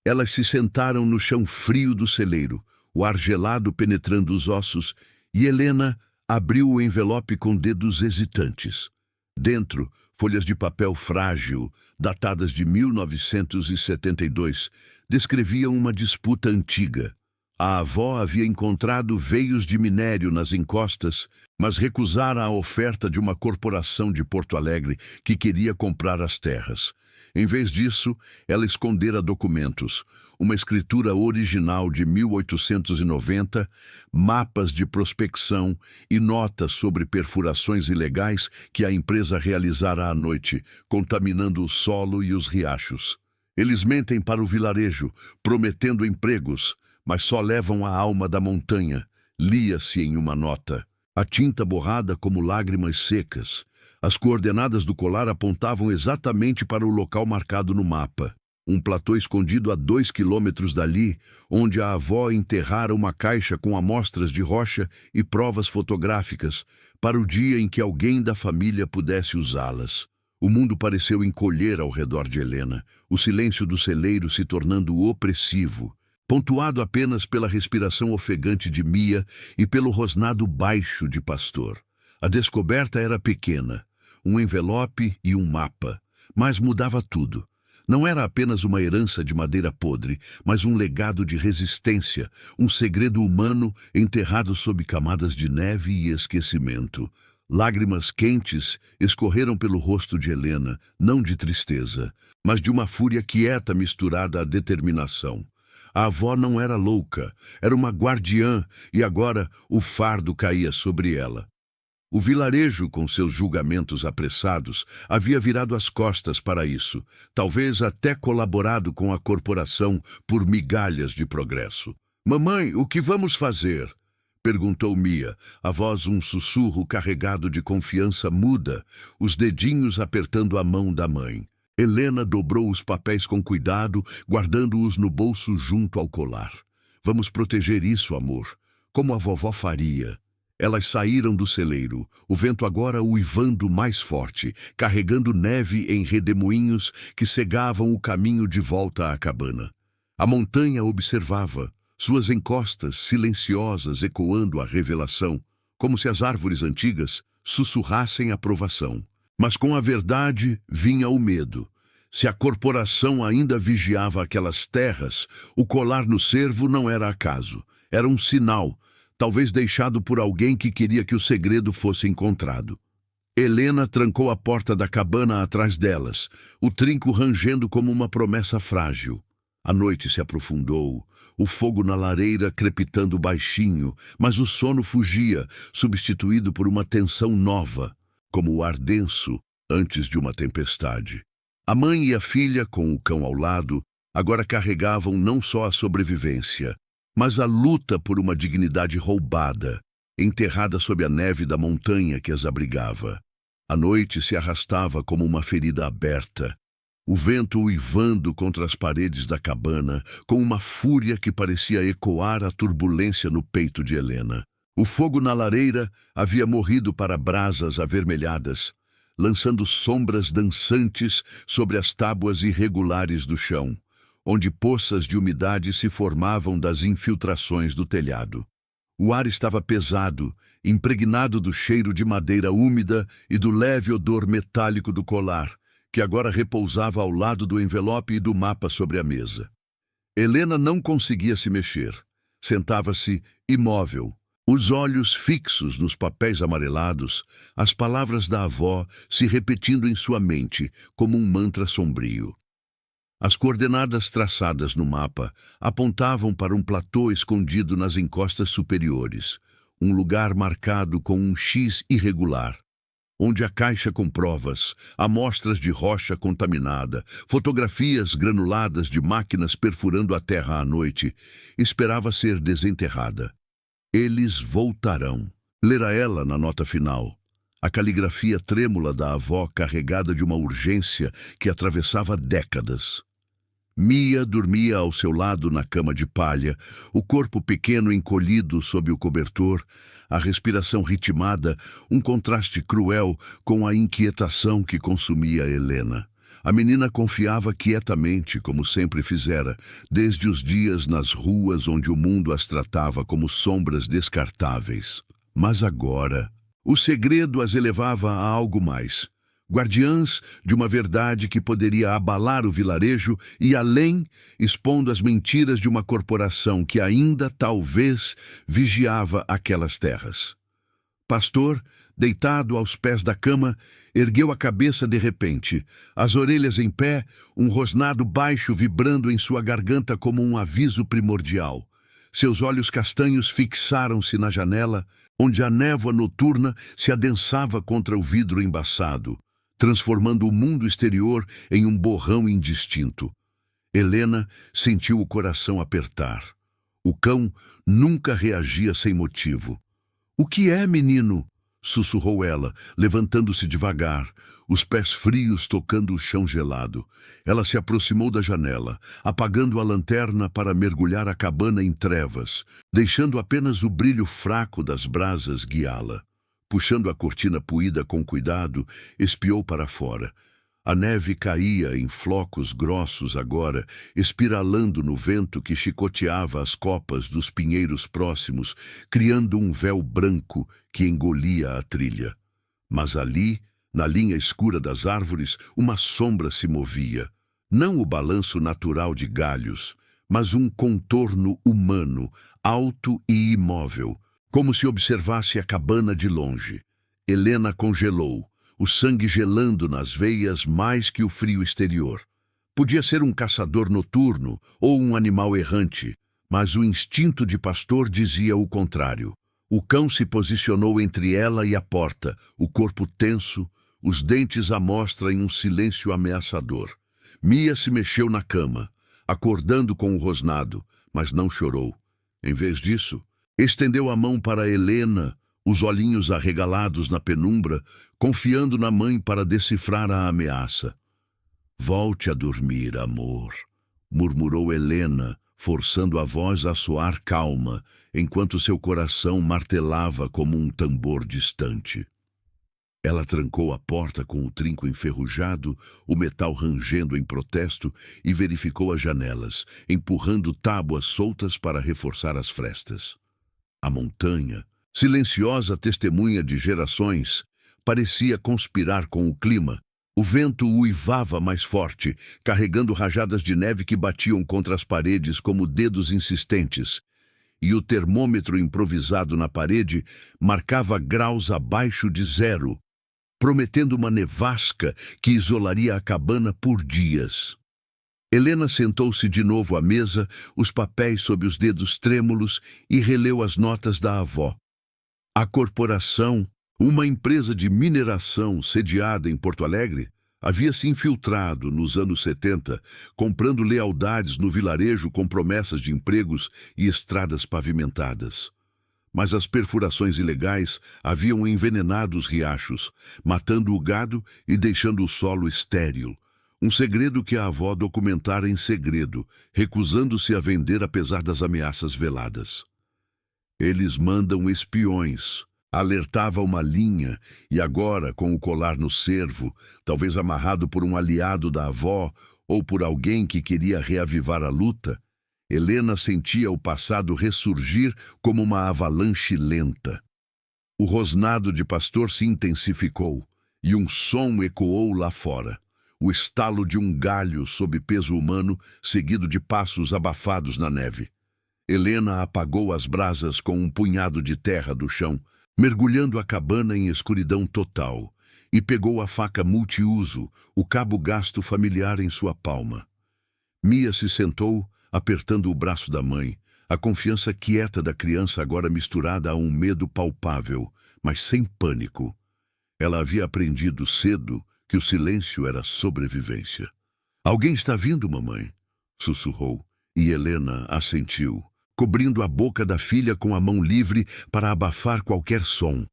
Elas se sentaram no chão frio do celeiro, o ar gelado penetrando os ossos, e Helena abriu o envelope com dedos hesitantes. Dentro, folhas de papel frágil, datadas de 1972, descreviam uma disputa antiga. A avó havia encontrado veios de minério nas encostas, mas recusara a oferta de uma corporação de Porto Alegre que queria comprar as terras. Em vez disso, ela escondera documentos, uma escritura original de 1890, mapas de prospecção e notas sobre perfurações ilegais que a empresa realizara à noite, contaminando o solo e os riachos. Eles mentem para o vilarejo, prometendo empregos, mas só levam a alma da montanha, Lia-se em uma nota, a tinta borrada como lágrimas secas. As coordenadas do colar apontavam exatamente para o local marcado no mapa. Um platô escondido a 2 quilômetros dali, onde a avó enterrara uma caixa com amostras de rocha e provas fotográficas, para o dia em que alguém da família pudesse usá-las. O mundo pareceu encolher ao redor de Helena, o silêncio do celeiro se tornando opressivo, pontuado apenas pela respiração ofegante de Mia e pelo rosnado baixo de Pastor. A descoberta era pequena, um envelope e um mapa, mas mudava tudo. Não era apenas uma herança de madeira podre, mas um legado de resistência, um segredo humano enterrado sob camadas de neve e esquecimento. Lágrimas quentes escorreram pelo rosto de Helena, não de tristeza, mas de uma fúria quieta misturada à determinação. A avó não era louca, era uma guardiã, e agora o fardo caía sobre ela. O vilarejo, com seus julgamentos apressados, havia virado as costas para isso, talvez até colaborado com a corporação por migalhas de progresso. "Mamãe, o que vamos fazer?" perguntou Mia, a voz um sussurro carregado de confiança muda, os dedinhos apertando a mão da mãe. Helena dobrou os papéis com cuidado, guardando-os no bolso junto ao colar. "Vamos proteger isso, amor, como a vovó faria." Elas saíram do celeiro, o vento agora uivando mais forte, carregando neve em redemoinhos que cegavam o caminho de volta à cabana. A montanha observava, suas encostas silenciosas ecoando a revelação, como se as árvores antigas sussurrassem aprovação. Mas com a verdade vinha o medo. Se a corporação ainda vigiava aquelas terras, o colar no cervo não era acaso, era um sinal, talvez deixado por alguém que queria que o segredo fosse encontrado. Helena trancou a porta da cabana atrás delas, o trinco rangendo como uma promessa frágil. A noite se aprofundou, o fogo na lareira crepitando baixinho, mas o sono fugia, substituído por uma tensão nova, como o ar denso antes de uma tempestade. A mãe e a filha, com o cão ao lado, agora carregavam não só a sobrevivência, mas a luta por uma dignidade roubada, enterrada sob a neve da montanha que as abrigava. A noite se arrastava como uma ferida aberta, o vento uivando contra as paredes da cabana, com uma fúria que parecia ecoar a turbulência no peito de Helena. O fogo na lareira havia morrido para brasas avermelhadas, lançando sombras dançantes sobre as tábuas irregulares do chão, onde poças de umidade se formavam das infiltrações do telhado. O ar estava pesado, impregnado do cheiro de madeira úmida e do leve odor metálico do colar, que agora repousava ao lado do envelope e do mapa sobre a mesa. Helena não conseguia se mexer. Sentava-se imóvel, os olhos fixos nos papéis amarelados, as palavras da avó se repetindo em sua mente como um mantra sombrio. As coordenadas traçadas no mapa apontavam para um platô escondido nas encostas superiores, um lugar marcado com um X irregular, onde a caixa com provas, amostras de rocha contaminada, fotografias granuladas de máquinas perfurando a terra à noite, esperava ser desenterrada. "Eles voltarão", lera ela na nota final, a caligrafia trêmula da avó carregada de uma urgência que atravessava décadas. Mia dormia ao seu lado na cama de palha, o corpo pequeno encolhido sob o cobertor, a respiração ritmada, um contraste cruel com a inquietação que consumia Helena. A menina confiava quietamente, como sempre fizera, desde os dias nas ruas onde o mundo as tratava como sombras descartáveis. Mas agora, o segredo as elevava a algo mais. Guardiãs de uma verdade que poderia abalar o vilarejo e além, expondo as mentiras de uma corporação que ainda, talvez, vigiava aquelas terras. Pastor, deitado aos pés da cama, ergueu a cabeça de repente, as orelhas em pé, um rosnado baixo vibrando em sua garganta como um aviso primordial. Seus olhos castanhos fixaram-se na janela, onde a névoa noturna se adensava contra o vidro embaçado, transformando o mundo exterior em um borrão indistinto. Helena sentiu o coração apertar. O cão nunca reagia sem motivo. "O que é, menino?" sussurrou ela, levantando-se devagar, os pés frios tocando o chão gelado. Ela se aproximou da janela, apagando a lanterna para mergulhar a cabana em trevas, deixando apenas o brilho fraco das brasas guiá-la. Puxando a cortina puída com cuidado, espiou para fora. A neve caía em flocos grossos agora, espiralando no vento que chicoteava as copas dos pinheiros próximos, criando um véu branco que engolia a trilha. Mas ali, na linha escura das árvores, uma sombra se movia. Não o balanço natural de galhos, mas um contorno humano, alto e imóvel, como se observasse a cabana de longe. Helena congelou, o sangue gelando nas veias mais que o frio exterior. Podia ser um caçador noturno ou um animal errante, mas o instinto de pastor dizia o contrário. O cão se posicionou entre ela e a porta, o corpo tenso, os dentes à mostra em um silêncio ameaçador. Mia se mexeu na cama, acordando com o rosnado, mas não chorou. Em vez disso, estendeu a mão para Helena, os olhinhos arregalados na penumbra, confiando na mãe para decifrar a ameaça. "Volte a dormir, amor", murmurou Helena, forçando a voz a soar calma, enquanto seu coração martelava como um tambor distante. Ela trancou a porta com o trinco enferrujado, o metal rangendo em protesto, e verificou as janelas, empurrando tábuas soltas para reforçar as frestas. A montanha, silenciosa testemunha de gerações, parecia conspirar com o clima. O vento uivava mais forte, carregando rajadas de neve que batiam contra as paredes como dedos insistentes, e o termômetro improvisado na parede marcava graus abaixo de zero, prometendo uma nevasca que isolaria a cabana por dias. Helena sentou-se de novo à mesa, os papéis sob os dedos trêmulos, e releu as notas da avó. A corporação, uma empresa de mineração sediada em Porto Alegre, havia se infiltrado nos anos 70, comprando lealdades no vilarejo com promessas de empregos e estradas pavimentadas. Mas as perfurações ilegais haviam envenenado os riachos, matando o gado e deixando o solo estéril. Um segredo que a avó documentara em segredo, recusando-se a vender apesar das ameaças veladas. "Eles mandam espiões", alertava uma linha, e agora, com o colar no cervo, talvez amarrado por um aliado da avó ou por alguém que queria reavivar a luta, Helena sentia o passado ressurgir como uma avalanche lenta. O rosnado de pastor se intensificou, e um som ecoou lá fora. O estalo de um galho sob peso humano, seguido de passos abafados na neve. Helena apagou as brasas com um punhado de terra do chão, mergulhando a cabana em escuridão total, e pegou a faca multiuso, o cabo gasto familiar em sua palma. Mia se sentou, apertando o braço da mãe, a confiança quieta da criança agora misturada a um medo palpável, mas sem pânico. Ela havia aprendido cedo que o silêncio era sobrevivência. "Alguém está vindo, mamãe", sussurrou, e Helena assentiu, cobrindo a boca da filha com a mão livre para abafar qualquer som.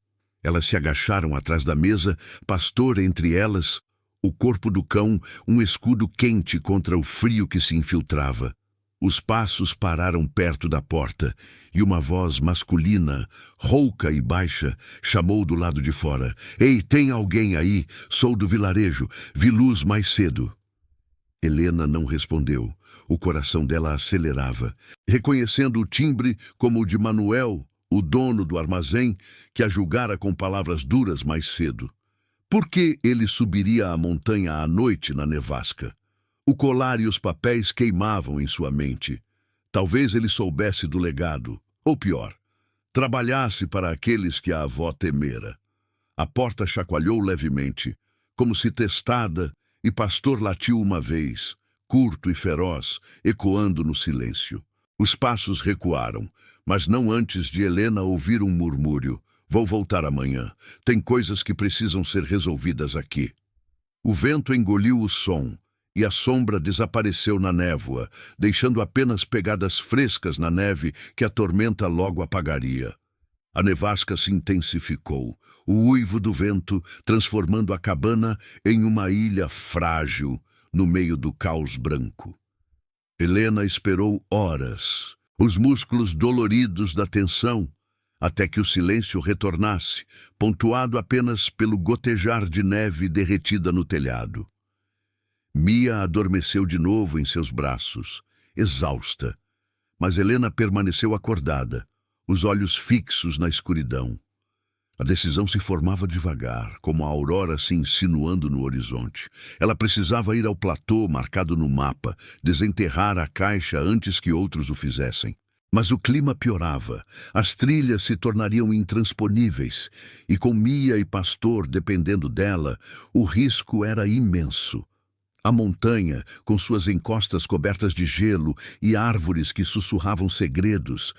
Elas se agacharam atrás da mesa, pastor entre elas, o corpo do cão, um escudo quente contra o frio que se infiltrava. Os passos pararam perto da porta, e uma voz masculina, rouca e baixa, chamou do lado de fora: "Ei, tem alguém aí? Sou do vilarejo. Vi luz mais cedo." Helena não respondeu. O coração dela acelerava, reconhecendo o timbre como o de Manuel, o dono do armazém, que a julgara com palavras duras mais cedo. Por que ele subiria a montanha à noite na nevasca? O colar e os papéis queimavam em sua mente. Talvez ele soubesse do legado, ou pior, trabalhasse para aqueles que a avó temera. A porta chacoalhou levemente, como se testada, e pastor latiu uma vez, curto e feroz, ecoando no silêncio. Os passos recuaram, mas não antes de Helena ouvir um murmúrio: "Vou voltar amanhã. Tem coisas que precisam ser resolvidas aqui." O vento engoliu o som, e a sombra desapareceu na névoa, deixando apenas pegadas frescas na neve que a tormenta logo apagaria. A nevasca se intensificou, o uivo do vento transformando a cabana em uma ilha frágil no meio do caos branco. Helena esperou horas, os músculos doloridos da tensão, até que o silêncio retornasse, pontuado apenas pelo gotejar de neve derretida no telhado. Mia adormeceu de novo em seus braços, exausta, mas Helena permaneceu acordada, os olhos fixos na escuridão. A decisão se formava devagar, como a aurora se insinuando no horizonte. Ela precisava ir ao platô marcado no mapa, desenterrar a caixa antes que outros o fizessem. Mas o clima piorava, as trilhas se tornariam intransponíveis, e com Mia e Pastor dependendo dela, o risco era imenso. A montanha, com suas encostas cobertas de gelo e árvores que sussurravam segredos,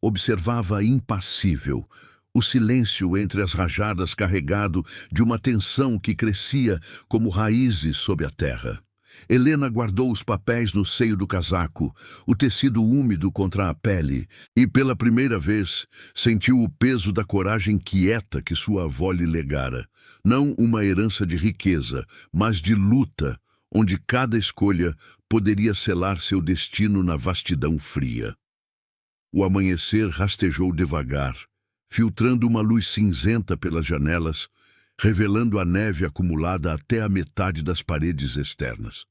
observava impassível, o silêncio entre as rajadas carregado de uma tensão que crescia como raízes sob a terra. Helena guardou os papéis no seio do casaco, o tecido úmido contra a pele, e pela primeira vez sentiu o peso da coragem quieta que sua avó lhe legara. Não uma herança de riqueza, mas de luta, onde cada escolha poderia selar seu destino na vastidão fria. O amanhecer rastejou devagar, filtrando uma luz cinzenta pelas janelas, revelando a neve acumulada até a metade das paredes externas.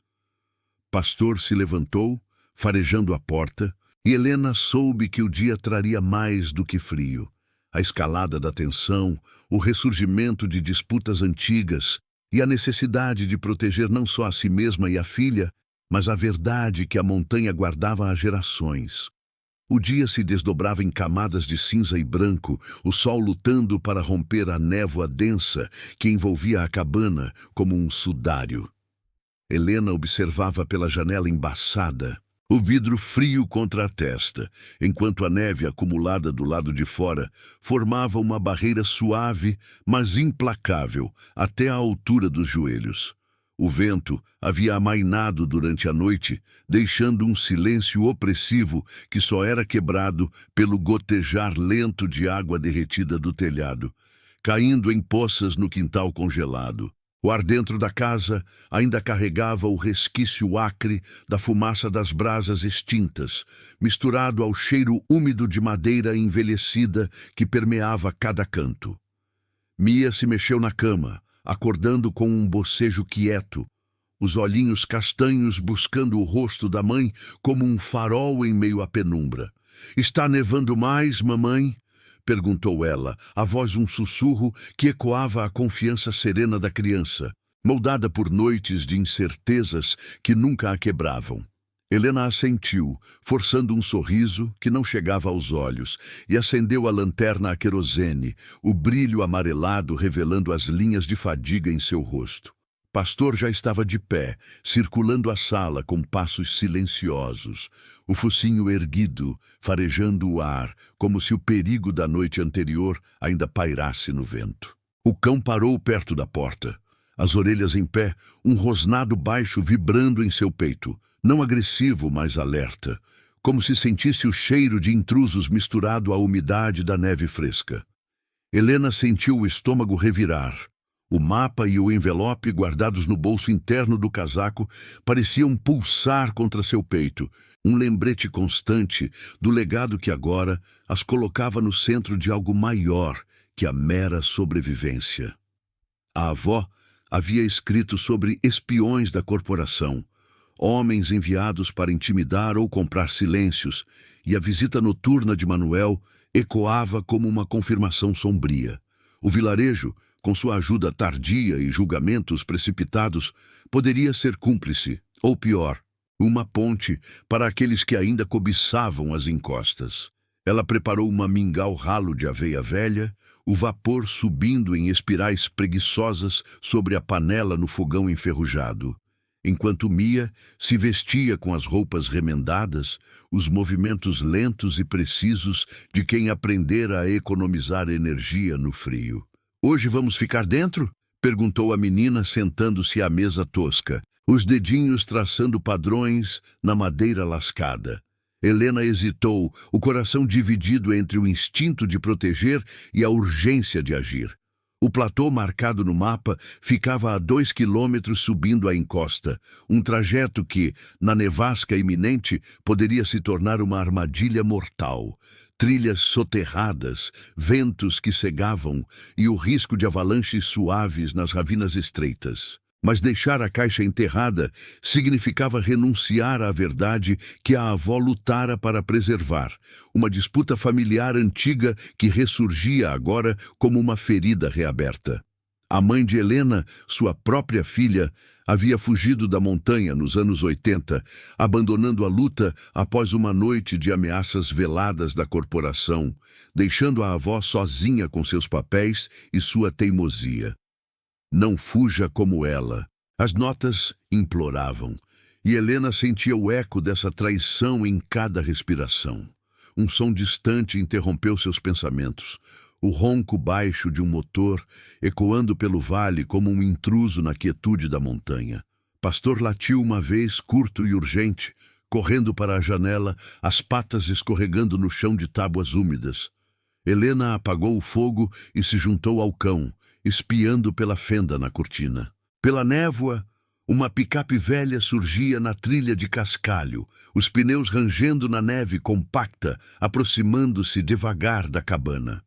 Pastor se levantou, farejando a porta, e Helena soube que o dia traria mais do que frio. A escalada da tensão, o ressurgimento de disputas antigas e a necessidade de proteger não só a si mesma e a filha, mas a verdade que a montanha guardava há gerações. O dia se desdobrava em camadas de cinza e branco, o sol lutando para romper a névoa densa que envolvia a cabana como um sudário. Helena observava pela janela embaçada, o vidro frio contra a testa, enquanto a neve acumulada do lado de fora formava uma barreira suave, mas implacável, até a altura dos joelhos. O vento havia amainado durante a noite, deixando um silêncio opressivo que só era quebrado pelo gotejar lento de água derretida do telhado, caindo em poças no quintal congelado. O ar dentro da casa ainda carregava o resquício acre da fumaça das brasas extintas, misturado ao cheiro úmido de madeira envelhecida que permeava cada canto. Mia se mexeu na cama, acordando com um bocejo quieto, os olhinhos castanhos buscando o rosto da mãe como um farol em meio à penumbra. "Está nevando mais, mamãe?" perguntou ela, a voz um sussurro que ecoava a confiança serena da criança, moldada por noites de incertezas que nunca a quebravam. Helena assentiu, forçando um sorriso que não chegava aos olhos, e acendeu a lanterna a querosene, o brilho amarelado revelando as linhas de fadiga em seu rosto. Pastor já estava de pé, circulando a sala com passos silenciosos, o focinho erguido, farejando o ar, como se o perigo da noite anterior ainda pairasse no vento. O cão parou perto da porta, as orelhas em pé, um rosnado baixo vibrando em seu peito, não agressivo, mas alerta, como se sentisse o cheiro de intrusos misturado à umidade da neve fresca. Helena sentiu o estômago revirar. O mapa e o envelope guardados no bolso interno do casaco pareciam pulsar contra seu peito, um lembrete constante do legado que agora as colocava no centro de algo maior que a mera sobrevivência. A avó havia escrito sobre espiões da corporação, homens enviados para intimidar ou comprar silêncios, e a visita noturna de Manuel ecoava como uma confirmação sombria. O vilarejo, com sua ajuda tardia e julgamentos precipitados, poderia ser cúmplice, ou pior, uma ponte para aqueles que ainda cobiçavam as encostas. Ela preparou uma mingau ralo de aveia velha, o vapor subindo em espirais preguiçosas sobre a panela no fogão enferrujado. Enquanto Mia se vestia com as roupas remendadas, os movimentos lentos e precisos de quem aprendera a economizar energia no frio. "Hoje vamos ficar dentro?" perguntou a menina, sentando-se à mesa tosca. os dedinhos traçando padrões na madeira lascada. Helena hesitou, o coração dividido entre o instinto de proteger e a urgência de agir. O platô marcado no mapa ficava a 2 quilômetros subindo a encosta, um trajeto que, na nevasca iminente, poderia se tornar uma armadilha mortal. Trilhas soterradas, ventos que cegavam e o risco de avalanches suaves nas ravinas estreitas. Mas deixar a caixa enterrada significava renunciar à verdade que a avó lutara para preservar, uma disputa familiar antiga que ressurgia agora como uma ferida reaberta. A mãe de Helena, sua própria filha, havia fugido da montanha nos anos 80, abandonando a luta após uma noite de ameaças veladas da corporação, deixando a avó sozinha com seus papéis e sua teimosia. Não fuja como ela. As notas imploravam, e Helena sentia o eco dessa traição em cada respiração. Um som distante interrompeu seus pensamentos, o ronco baixo de um motor ecoando pelo vale como um intruso na quietude da montanha. Pastor latiu uma vez, curto e urgente, correndo para a janela, as patas escorregando no chão de tábuas úmidas. Helena apagou o fogo e se juntou ao cão, espiando pela fenda na cortina. Pela névoa, uma picape velha surgia na trilha de cascalho, os pneus rangendo na neve compacta, aproximando-se devagar da cabana.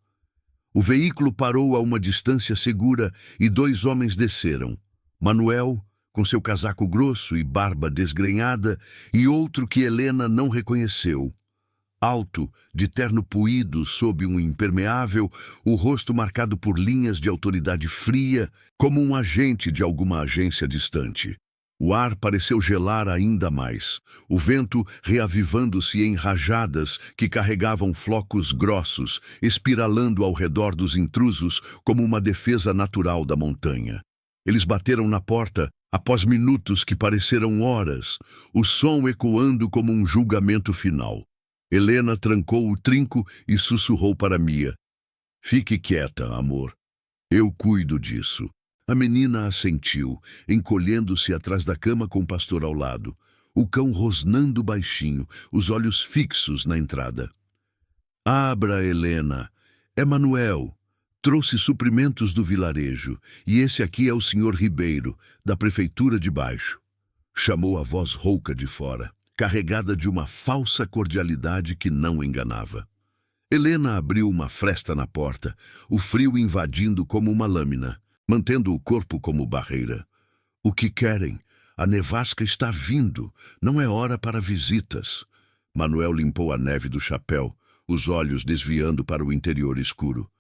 O veículo parou a uma distância segura e 2 homens desceram. Manuel, com seu casaco grosso e barba desgrenhada, e outro que Helena não reconheceu. Alto, de terno puído sob um impermeável, o rosto marcado por linhas de autoridade fria, como um agente de alguma agência distante. O ar pareceu gelar ainda mais, o vento reavivando-se em rajadas que carregavam flocos grossos, espiralando ao redor dos intrusos como uma defesa natural da montanha. Eles bateram na porta, após minutos que pareceram horas, o som ecoando como um julgamento final. Helena trancou o trinco e sussurrou para Mia. Fique quieta, amor. Eu cuido disso. A menina assentiu, encolhendo-se atrás da cama com o pastor ao lado, o cão rosnando baixinho, os olhos fixos na entrada. Abra, Helena. É Manuel. Trouxe suprimentos do vilarejo, e esse aqui é o senhor Ribeiro, da prefeitura de baixo. Chamou a voz rouca de fora, carregada de uma falsa cordialidade que não enganava. Helena abriu uma fresta na porta, o frio invadindo como uma lâmina, mantendo o corpo como barreira. O que querem? A nevasca está vindo. Não é hora para visitas. Manuel limpou a neve do chapéu, os olhos desviando para o interior escuro.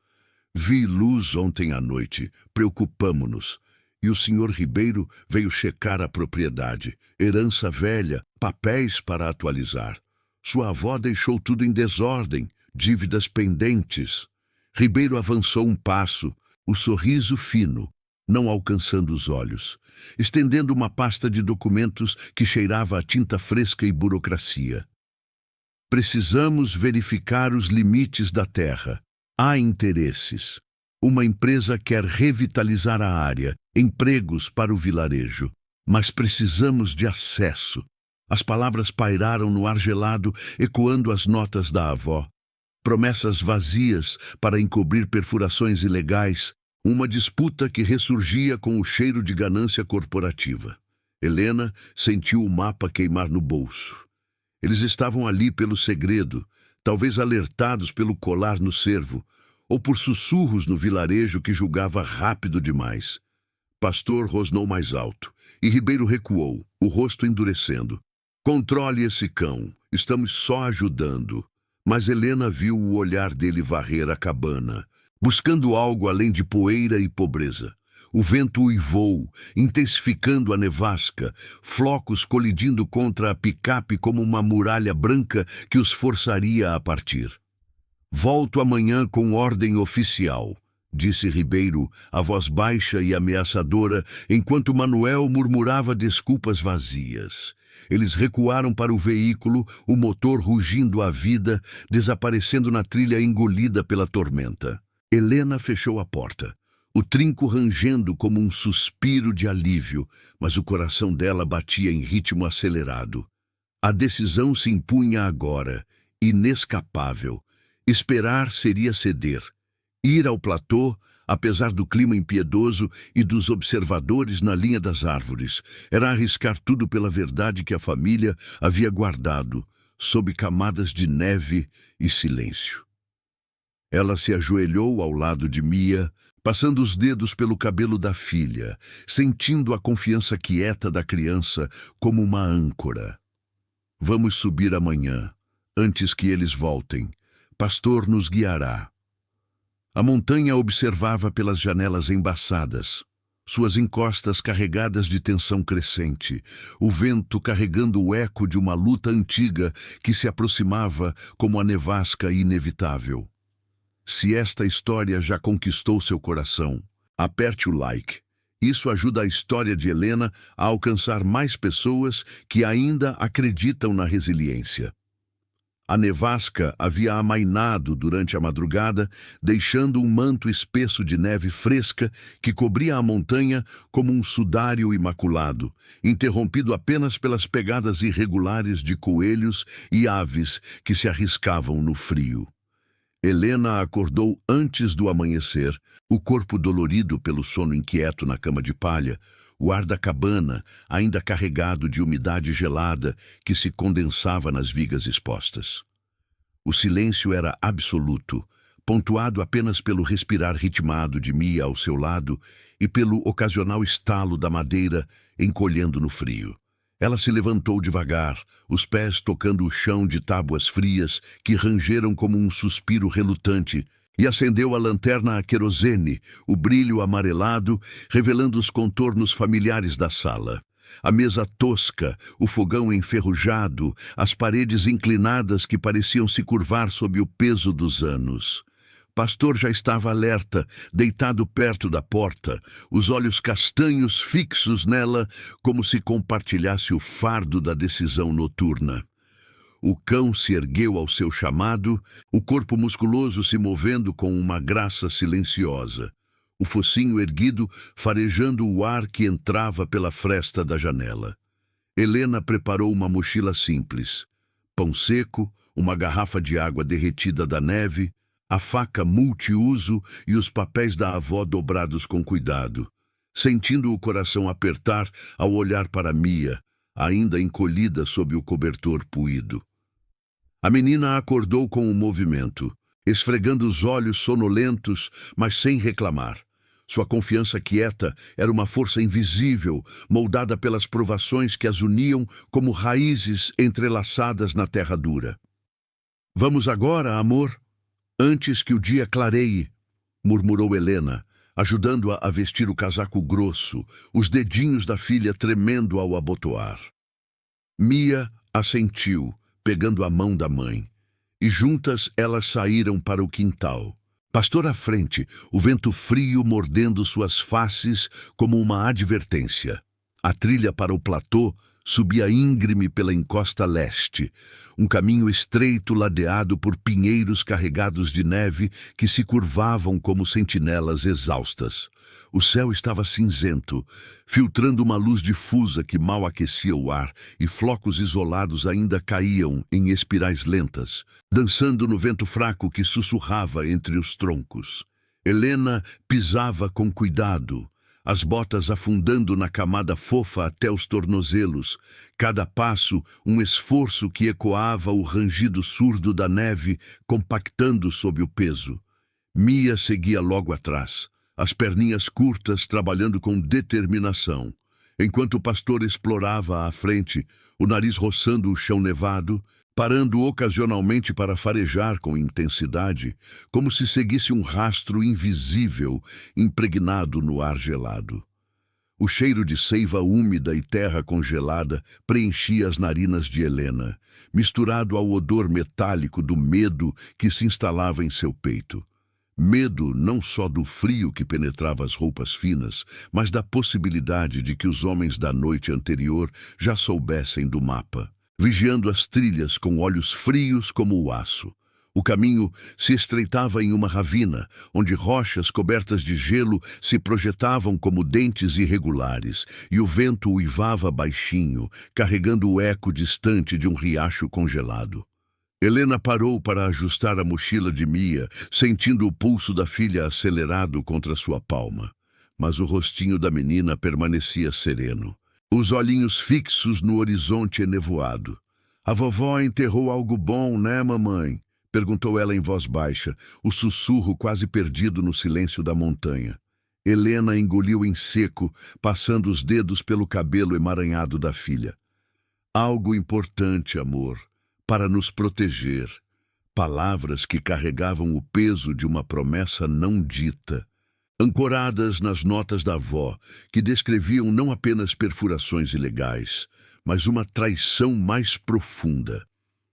Vi luz ontem à noite. Preocupamo-nos. E o senhor Ribeiro veio checar a propriedade. Herança velha, papéis para atualizar. Sua avó deixou tudo em desordem, dívidas pendentes. Ribeiro avançou um passo, o sorriso fino, não alcançando os olhos, estendendo uma pasta de documentos que cheirava a tinta fresca e burocracia. Precisamos verificar os limites da terra. Há interesses. Uma empresa quer revitalizar a área, empregos para o vilarejo. Mas precisamos de acesso. As palavras pairaram no ar gelado, ecoando as notas da avó. Promessas vazias para encobrir perfurações ilegais, uma disputa que ressurgia com o cheiro de ganância corporativa. Helena sentiu o mapa queimar no bolso. Eles estavam ali pelo segredo, talvez alertados pelo colar no cervo, ou por sussurros no vilarejo que julgava rápido demais. Pastor rosnou mais alto, e Ribeiro recuou, o rosto endurecendo. Controle esse cão, estamos só ajudando. Mas Helena viu o olhar dele varrer a cabana, buscando algo além de poeira e pobreza. O vento uivou, intensificando a nevasca, flocos colidindo contra a picape como uma muralha branca que os forçaria a partir. Volto amanhã com ordem oficial, disse Ribeiro, a voz baixa e ameaçadora, enquanto Manuel murmurava desculpas vazias. Eles recuaram para o veículo, o motor rugindo à vida, desaparecendo na trilha engolida pela tormenta. Helena fechou a porta. o trinco rangendo como um suspiro de alívio, mas o coração dela batia em ritmo acelerado. A decisão se impunha agora, inescapável. Esperar seria ceder. Ir ao platô, apesar do clima impiedoso e dos observadores na linha das árvores, era arriscar tudo pela verdade que a família havia guardado, sob camadas de neve e silêncio. Ela se ajoelhou ao lado de Mia, passando os dedos pelo cabelo da filha, sentindo a confiança quieta da criança como uma âncora. Vamos subir amanhã, antes que eles voltem. Pastor nos guiará. A montanha observava pelas janelas embaçadas, suas encostas carregadas de tensão crescente, o vento carregando o eco de uma luta antiga que se aproximava como a nevasca inevitável. Se esta história já conquistou seu coração, aperte o like. Isso ajuda a história de Helena a alcançar mais pessoas que ainda acreditam na resiliência. A nevasca havia amainado durante a madrugada, deixando um manto espesso de neve fresca que cobria a montanha como um sudário imaculado, interrompido apenas pelas pegadas irregulares de coelhos e aves que se arriscavam no frio. Helena acordou antes do amanhecer, o corpo dolorido pelo sono inquieto na cama de palha, o ar da cabana ainda carregado de umidade gelada que se condensava nas vigas expostas. O silêncio era absoluto, pontuado apenas pelo respirar ritmado de Mia ao seu lado e pelo ocasional estalo da madeira encolhendo no frio. Ela se levantou devagar, os pés tocando o chão de tábuas frias que rangeram como um suspiro relutante, e acendeu a lanterna a querosene, o brilho amarelado, revelando os contornos familiares da sala. A mesa tosca, o fogão enferrujado, as paredes inclinadas que pareciam se curvar sob o peso dos anos. Pastor já estava alerta, deitado perto da porta, os olhos castanhos fixos nela, como se compartilhasse o fardo da decisão noturna. O cão se ergueu ao seu chamado, o corpo musculoso se movendo com uma graça silenciosa, o focinho erguido farejando o ar que entrava pela fresta da janela. Helena preparou uma mochila simples, pão seco, uma garrafa de água derretida da neve, a faca multiuso e os papéis da avó dobrados com cuidado, sentindo o coração apertar ao olhar para Mia, ainda encolhida sob o cobertor puído. A menina acordou com um movimento, esfregando os olhos sonolentos, mas sem reclamar. Sua confiança quieta era uma força invisível, moldada pelas provações que as uniam como raízes entrelaçadas na terra dura. "Vamos agora, amor, antes que o dia clareie", murmurou Helena, ajudando-a a vestir o casaco grosso, os dedinhos da filha tremendo ao abotoar. Mia assentiu, pegando a mão da mãe, e juntas elas saíram para o quintal. Pastor à frente, o vento frio mordendo suas faces como uma advertência. A trilha para o platô subia íngreme pela encosta leste, um caminho estreito ladeado por pinheiros carregados de neve que se curvavam como sentinelas exaustas. O céu estava cinzento, filtrando uma luz difusa que mal aquecia o ar, e flocos isolados ainda caíam em espirais lentas, dançando no vento fraco que sussurrava entre os troncos. Helena pisava com cuidado, as botas afundando na camada fofa até os tornozelos, cada passo um esforço que ecoava o rangido surdo da neve, compactando sob o peso. Mia seguia logo atrás, as perninhas curtas trabalhando com determinação, enquanto o pastor explorava à frente, o nariz roçando o chão nevado, parando ocasionalmente para farejar com intensidade, como se seguisse um rastro invisível impregnado no ar gelado. O cheiro de seiva úmida e terra congelada preenchia as narinas de Helena, misturado ao odor metálico do medo que se instalava em seu peito. Medo não só do frio que penetrava as roupas finas, mas da possibilidade de que os homens da noite anterior já soubessem do mapa, vigiando as trilhas com olhos frios como o aço. O caminho se estreitava em uma ravina, onde rochas cobertas de gelo se projetavam como dentes irregulares, e o vento uivava baixinho, carregando o eco distante de um riacho congelado. Helena parou para ajustar a mochila de Mia, sentindo o pulso da filha acelerado contra sua palma. Mas o rostinho da menina permanecia sereno, os olhinhos fixos no horizonte enevoado. "A vovó enterrou algo bom, né, mamãe?" perguntou ela em voz baixa, o sussurro quase perdido no silêncio da montanha. Helena engoliu em seco, passando os dedos pelo cabelo emaranhado da filha. "Algo importante, amor, para nos proteger." Palavras que carregavam o peso de uma promessa não dita, ancoradas nas notas da avó, que descreviam não apenas perfurações ilegais, mas uma traição mais profunda.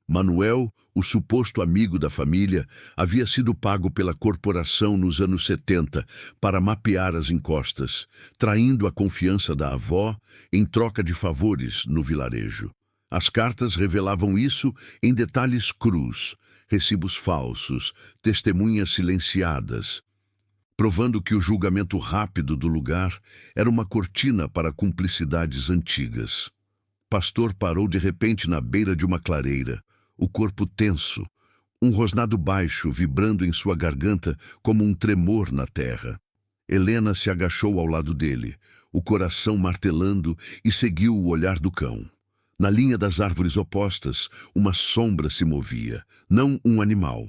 Manuel, o suposto amigo da família, havia sido pago pela corporação nos anos 70 para mapear as encostas, traindo a confiança da avó em troca de favores no vilarejo. As cartas revelavam isso em detalhes crus, recibos falsos, testemunhas silenciadas, provando que o julgamento rápido do lugar era uma cortina para cumplicidades antigas. Pastor parou de repente na beira de uma clareira, o corpo tenso, um rosnado baixo vibrando em sua garganta como um tremor na terra. Helena se agachou ao lado dele, o coração martelando, e seguiu o olhar do cão. Na linha das árvores opostas, uma sombra se movia, não um animal,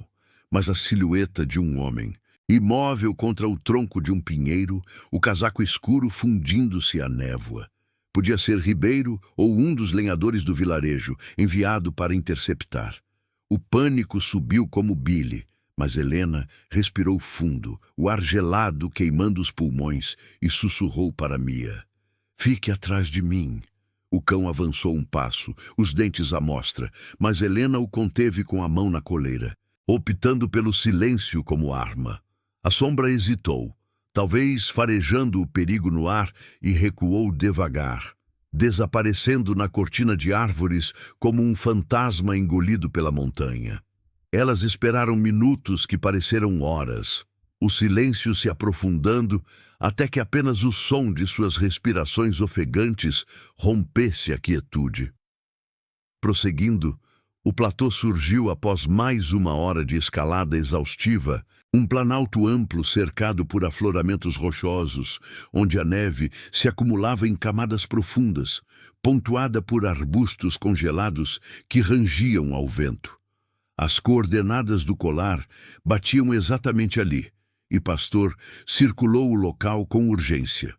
mas a silhueta de um homem. Imóvel contra o tronco de um pinheiro, o casaco escuro fundindo-se à névoa. Podia ser Ribeiro ou um dos lenhadores do vilarejo, enviado para interceptar. O pânico subiu como bile, mas Helena respirou fundo, o ar gelado queimando os pulmões, e sussurrou para Mia: "Fique atrás de mim." O cão avançou um passo, os dentes à mostra, mas Helena o conteve com a mão na coleira, optando pelo silêncio como arma. A sombra hesitou, talvez farejando o perigo no ar, e recuou devagar, desaparecendo na cortina de árvores como um fantasma engolido pela montanha. Elas esperaram minutos que pareceram horas, o silêncio se aprofundando até que apenas o som de suas respirações ofegantes rompesse a quietude. Prosseguindo, o platô surgiu após mais uma hora de escalada exaustiva, um planalto amplo cercado por afloramentos rochosos, onde a neve se acumulava em camadas profundas, pontuada por arbustos congelados que rangiam ao vento. As coordenadas do colar batiam exatamente ali, e Pastor circulou o local com urgência,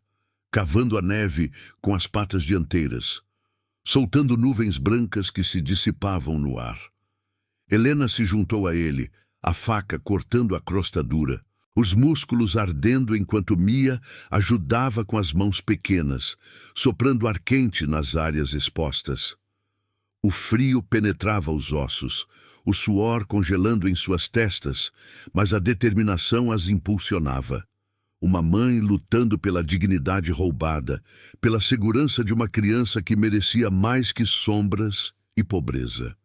cavando a neve com as patas dianteiras, soltando nuvens brancas que se dissipavam no ar. Helena se juntou a ele, a faca cortando a crosta dura, os músculos ardendo enquanto Mia ajudava com as mãos pequenas, soprando ar quente nas áreas expostas. O frio penetrava os ossos, o suor congelando em suas testas, mas a determinação as impulsionava. Uma mãe lutando pela dignidade roubada, pela segurança de uma criança que merecia mais que sombras e pobreza.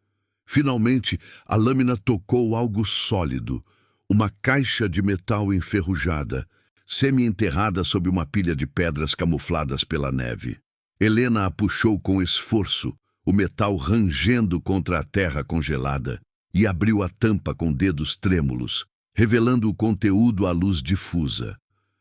Finalmente, a lâmina tocou algo sólido, uma caixa de metal enferrujada, semi-enterrada sob uma pilha de pedras camufladas pela neve. Helena a puxou com esforço, o metal rangendo contra a terra congelada, e abriu a tampa com dedos trêmulos, revelando o conteúdo à luz difusa.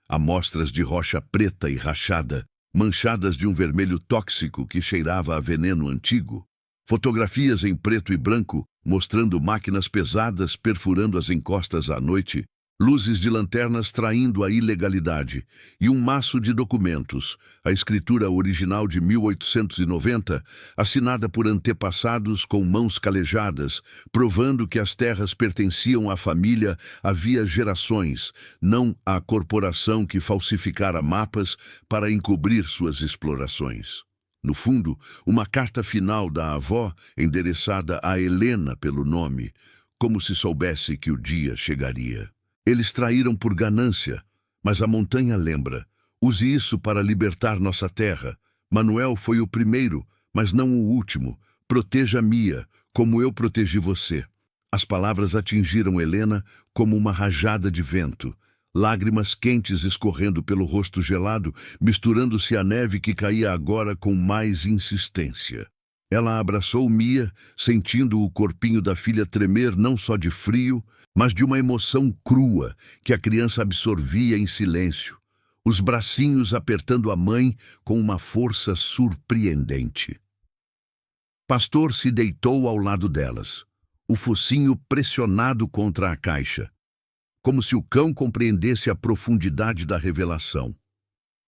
Amostras de rocha preta e rachada, manchadas de um vermelho tóxico que cheirava a veneno antigo. Fotografias em preto e branco, mostrando máquinas pesadas perfurando as encostas à noite, luzes de lanternas traindo a ilegalidade, e um maço de documentos, a escritura original de 1890, assinada por antepassados com mãos calejadas, provando que as terras pertenciam à família havia gerações, não à corporação que falsificara mapas para encobrir suas explorações. No fundo, uma carta final da avó endereçada a Helena pelo nome, como se soubesse que o dia chegaria. Eles traíram por ganância, mas a montanha lembra. Use isso para libertar nossa terra. Manuel foi o primeiro, mas não o último. Proteja Mia, como eu protegi você. As palavras atingiram Helena como uma rajada de vento, lágrimas quentes escorrendo pelo rosto gelado, misturando-se à neve que caía agora com mais insistência. Ela abraçou Mia, sentindo o corpinho da filha tremer não só de frio, mas de uma emoção crua que a criança absorvia em silêncio, os bracinhos apertando a mãe com uma força surpreendente. Pastor se deitou ao lado delas, o focinho pressionado contra a caixa, como se o cão compreendesse a profundidade da revelação.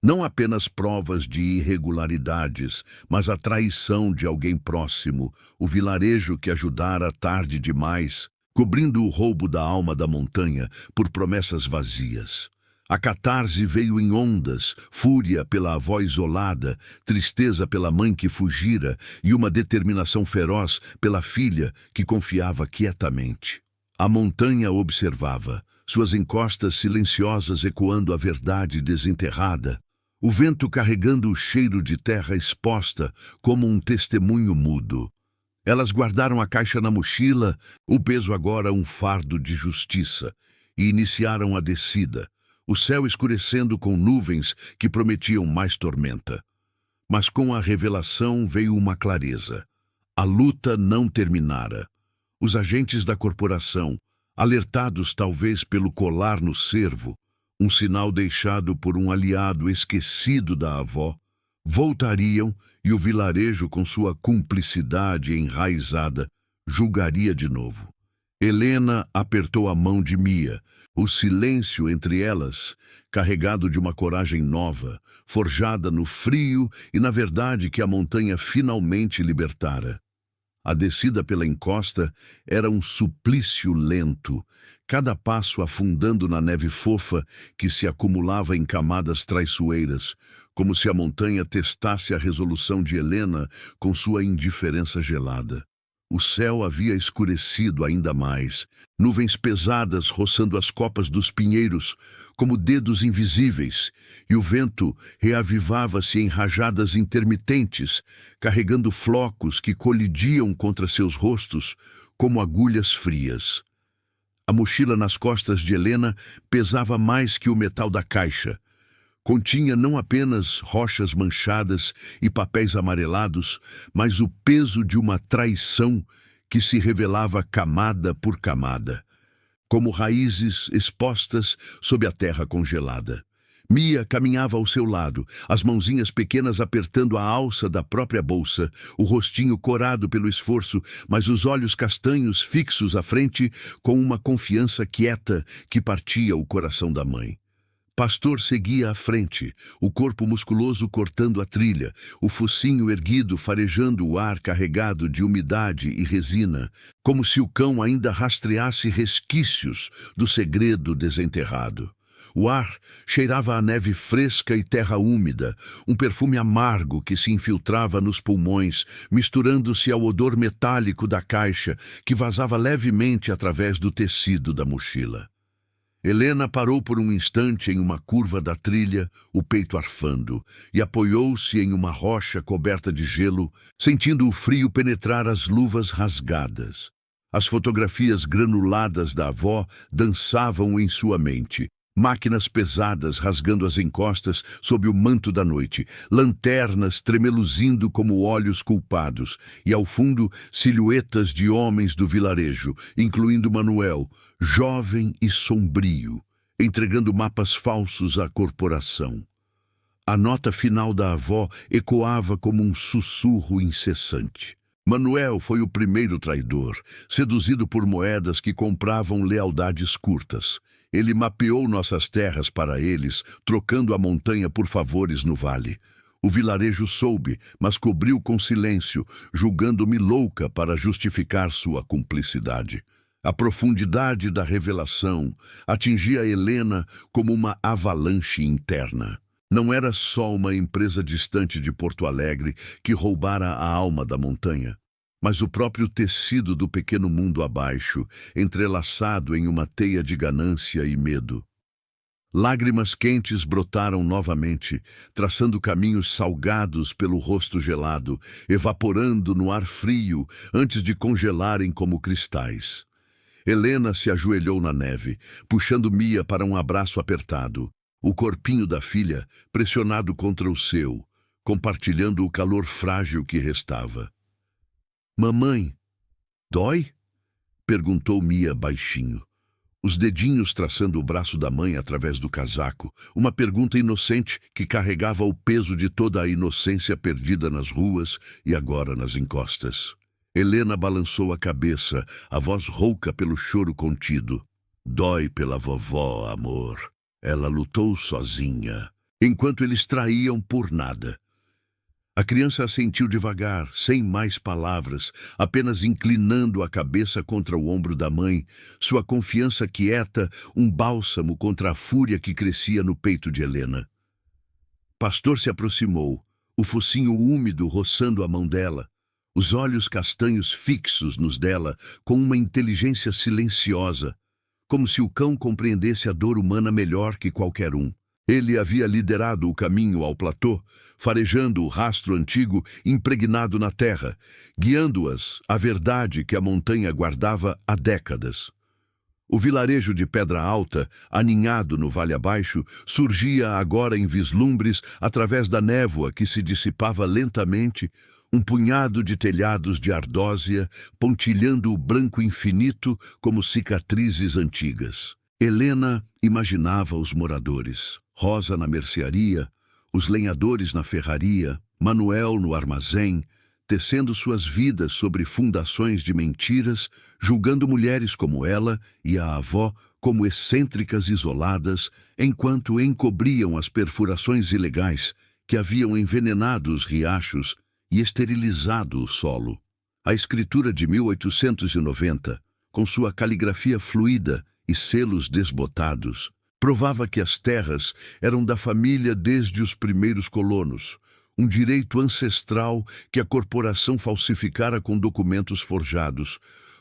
Não apenas provas de irregularidades, mas a traição de alguém próximo, o vilarejo que ajudara tarde demais, cobrindo o roubo da alma da montanha por promessas vazias. A catarse veio em ondas, fúria pela avó isolada, tristeza pela mãe que fugira e uma determinação feroz pela filha que confiava quietamente. A montanha observava, suas encostas silenciosas ecoando a verdade desenterrada, o vento carregando o cheiro de terra exposta como um testemunho mudo. Elas guardaram a caixa na mochila, o peso agora um fardo de justiça, e iniciaram a descida, o céu escurecendo com nuvens que prometiam mais tormenta. Mas com a revelação veio uma clareza. A luta não terminara. Os agentes da corporação, alertados talvez pelo colar no cervo, um sinal deixado por um aliado esquecido da avó, voltariam e o vilarejo, com sua cumplicidade enraizada, julgaria de novo. Helena apertou a mão de Mia, o silêncio entre elas, carregado de uma coragem nova, forjada no frio e na verdade que a montanha finalmente libertara. A descida pela encosta era um suplício lento, cada passo afundando na neve fofa que se acumulava em camadas traiçoeiras, como se a montanha testasse a resolução de Helena com sua indiferença gelada. O céu havia escurecido ainda mais, nuvens pesadas roçando as copas dos pinheiros como dedos invisíveis, e o vento reavivava-se em rajadas intermitentes, carregando flocos que colidiam contra seus rostos como agulhas frias. A mochila nas costas de Helena pesava mais que o metal da caixa. Continha não apenas rochas manchadas e papéis amarelados, mas o peso de uma traição que se revelava camada por camada, como raízes expostas sob a terra congelada. Mia caminhava ao seu lado, as mãozinhas pequenas apertando a alça da própria bolsa, o rostinho corado pelo esforço, mas os olhos castanhos fixos à frente com uma confiança quieta que partia o coração da mãe. Pastor seguia à frente, o corpo musculoso cortando a trilha, o focinho erguido farejando o ar carregado de umidade e resina, como se o cão ainda rastreasse resquícios do segredo desenterrado. O ar cheirava a neve fresca e terra úmida, um perfume amargo que se infiltrava nos pulmões, misturando-se ao odor metálico da caixa que vazava levemente através do tecido da mochila. Helena parou por um instante em uma curva da trilha, o peito arfando, e apoiou-se em uma rocha coberta de gelo, sentindo o frio penetrar as luvas rasgadas. As fotografias granuladas da avó dançavam em sua mente. Máquinas pesadas rasgando as encostas sob o manto da noite, lanternas tremeluzindo como olhos culpados, e ao fundo silhuetas de homens do vilarejo, incluindo Manuel, jovem e sombrio, entregando mapas falsos à corporação. A nota final da avó ecoava como um sussurro incessante. Manuel foi o primeiro traidor, seduzido por moedas que compravam lealdades curtas. Ele mapeou nossas terras para eles, trocando a montanha por favores no vale. O vilarejo soube, mas cobriu com silêncio, julgando-me louca para justificar sua cumplicidade. A profundidade da revelação atingia Helena como uma avalanche interna. Não era só uma empresa distante de Porto Alegre que roubara a alma da montanha, mas o próprio tecido do pequeno mundo abaixo, entrelaçado em uma teia de ganância e medo. Lágrimas quentes brotaram novamente, traçando caminhos salgados pelo rosto gelado, evaporando no ar frio antes de congelarem como cristais. Helena se ajoelhou na neve, puxando Mia para um abraço apertado. O corpinho da filha pressionado contra o seu, compartilhando o calor frágil que restava. Mamãe, dói? Perguntou Mia baixinho, os dedinhos traçando o braço da mãe através do casaco, uma pergunta inocente que carregava o peso de toda a inocência perdida nas ruas e agora nas encostas. Helena balançou a cabeça, a voz rouca pelo choro contido. Dói pela vovó, amor. Ela lutou sozinha, enquanto eles traíam por nada. A criança assentiu devagar, sem mais palavras, apenas inclinando a cabeça contra o ombro da mãe, sua confiança quieta, um bálsamo contra a fúria que crescia no peito de Helena. Pastor se aproximou, o focinho úmido roçando a mão dela, os olhos castanhos fixos nos dela, com uma inteligência silenciosa, como se o cão compreendesse a dor humana melhor que qualquer um. Ele havia liderado o caminho ao platô, farejando o rastro antigo impregnado na terra, guiando-as à verdade que a montanha guardava há décadas. O vilarejo de Pedra Alta, aninhado no vale abaixo, surgia agora em vislumbres através da névoa que se dissipava lentamente, um punhado de telhados de ardósia pontilhando o branco infinito como cicatrizes antigas. Helena imaginava os moradores. Rosa na mercearia, os lenhadores na ferraria, Manuel no armazém, tecendo suas vidas sobre fundações de mentiras, julgando mulheres como ela e a avó como excêntricas isoladas, enquanto encobriam as perfurações ilegais que haviam envenenado os riachos e esterilizado o solo. A escritura de 1890, com sua caligrafia fluida e selos desbotados, provava que as terras eram da família desde os primeiros colonos, um direito ancestral que a corporação falsificara com documentos forjados,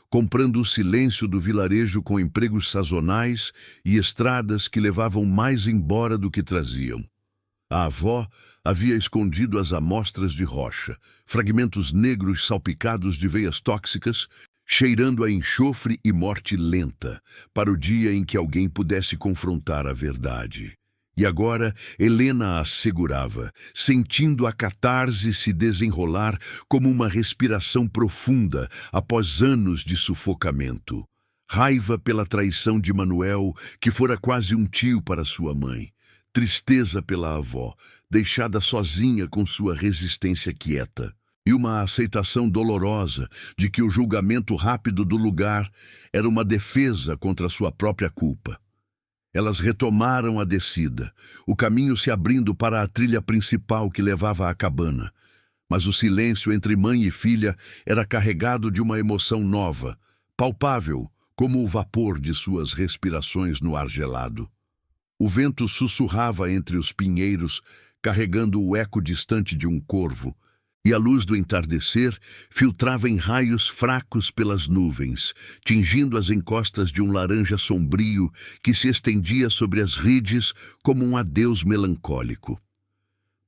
comprando o silêncio do vilarejo com empregos sazonais e estradas que levavam mais embora do que traziam. A avó havia escondido as amostras de rocha, fragmentos negros salpicados de veias tóxicas, cheirando a enxofre e morte lenta, para o dia em que alguém pudesse confrontar a verdade. E agora Helena a segurava, sentindo a catarse se desenrolar como uma respiração profunda após anos de sufocamento. Raiva pela traição de Manuel, que fora quase um tio para sua mãe. Tristeza pela avó, deixada sozinha com sua resistência quieta. E uma aceitação dolorosa de que o julgamento rápido do lugar era uma defesa contra sua própria culpa. Elas retomaram a descida, o caminho se abrindo para a trilha principal que levava à cabana. Mas o silêncio entre mãe e filha era carregado de uma emoção nova, palpável como o vapor de suas respirações no ar gelado. O vento sussurrava entre os pinheiros, carregando o eco distante de um corvo, e a luz do entardecer filtrava em raios fracos pelas nuvens, tingindo as encostas de um laranja sombrio que se estendia sobre as rides como um adeus melancólico.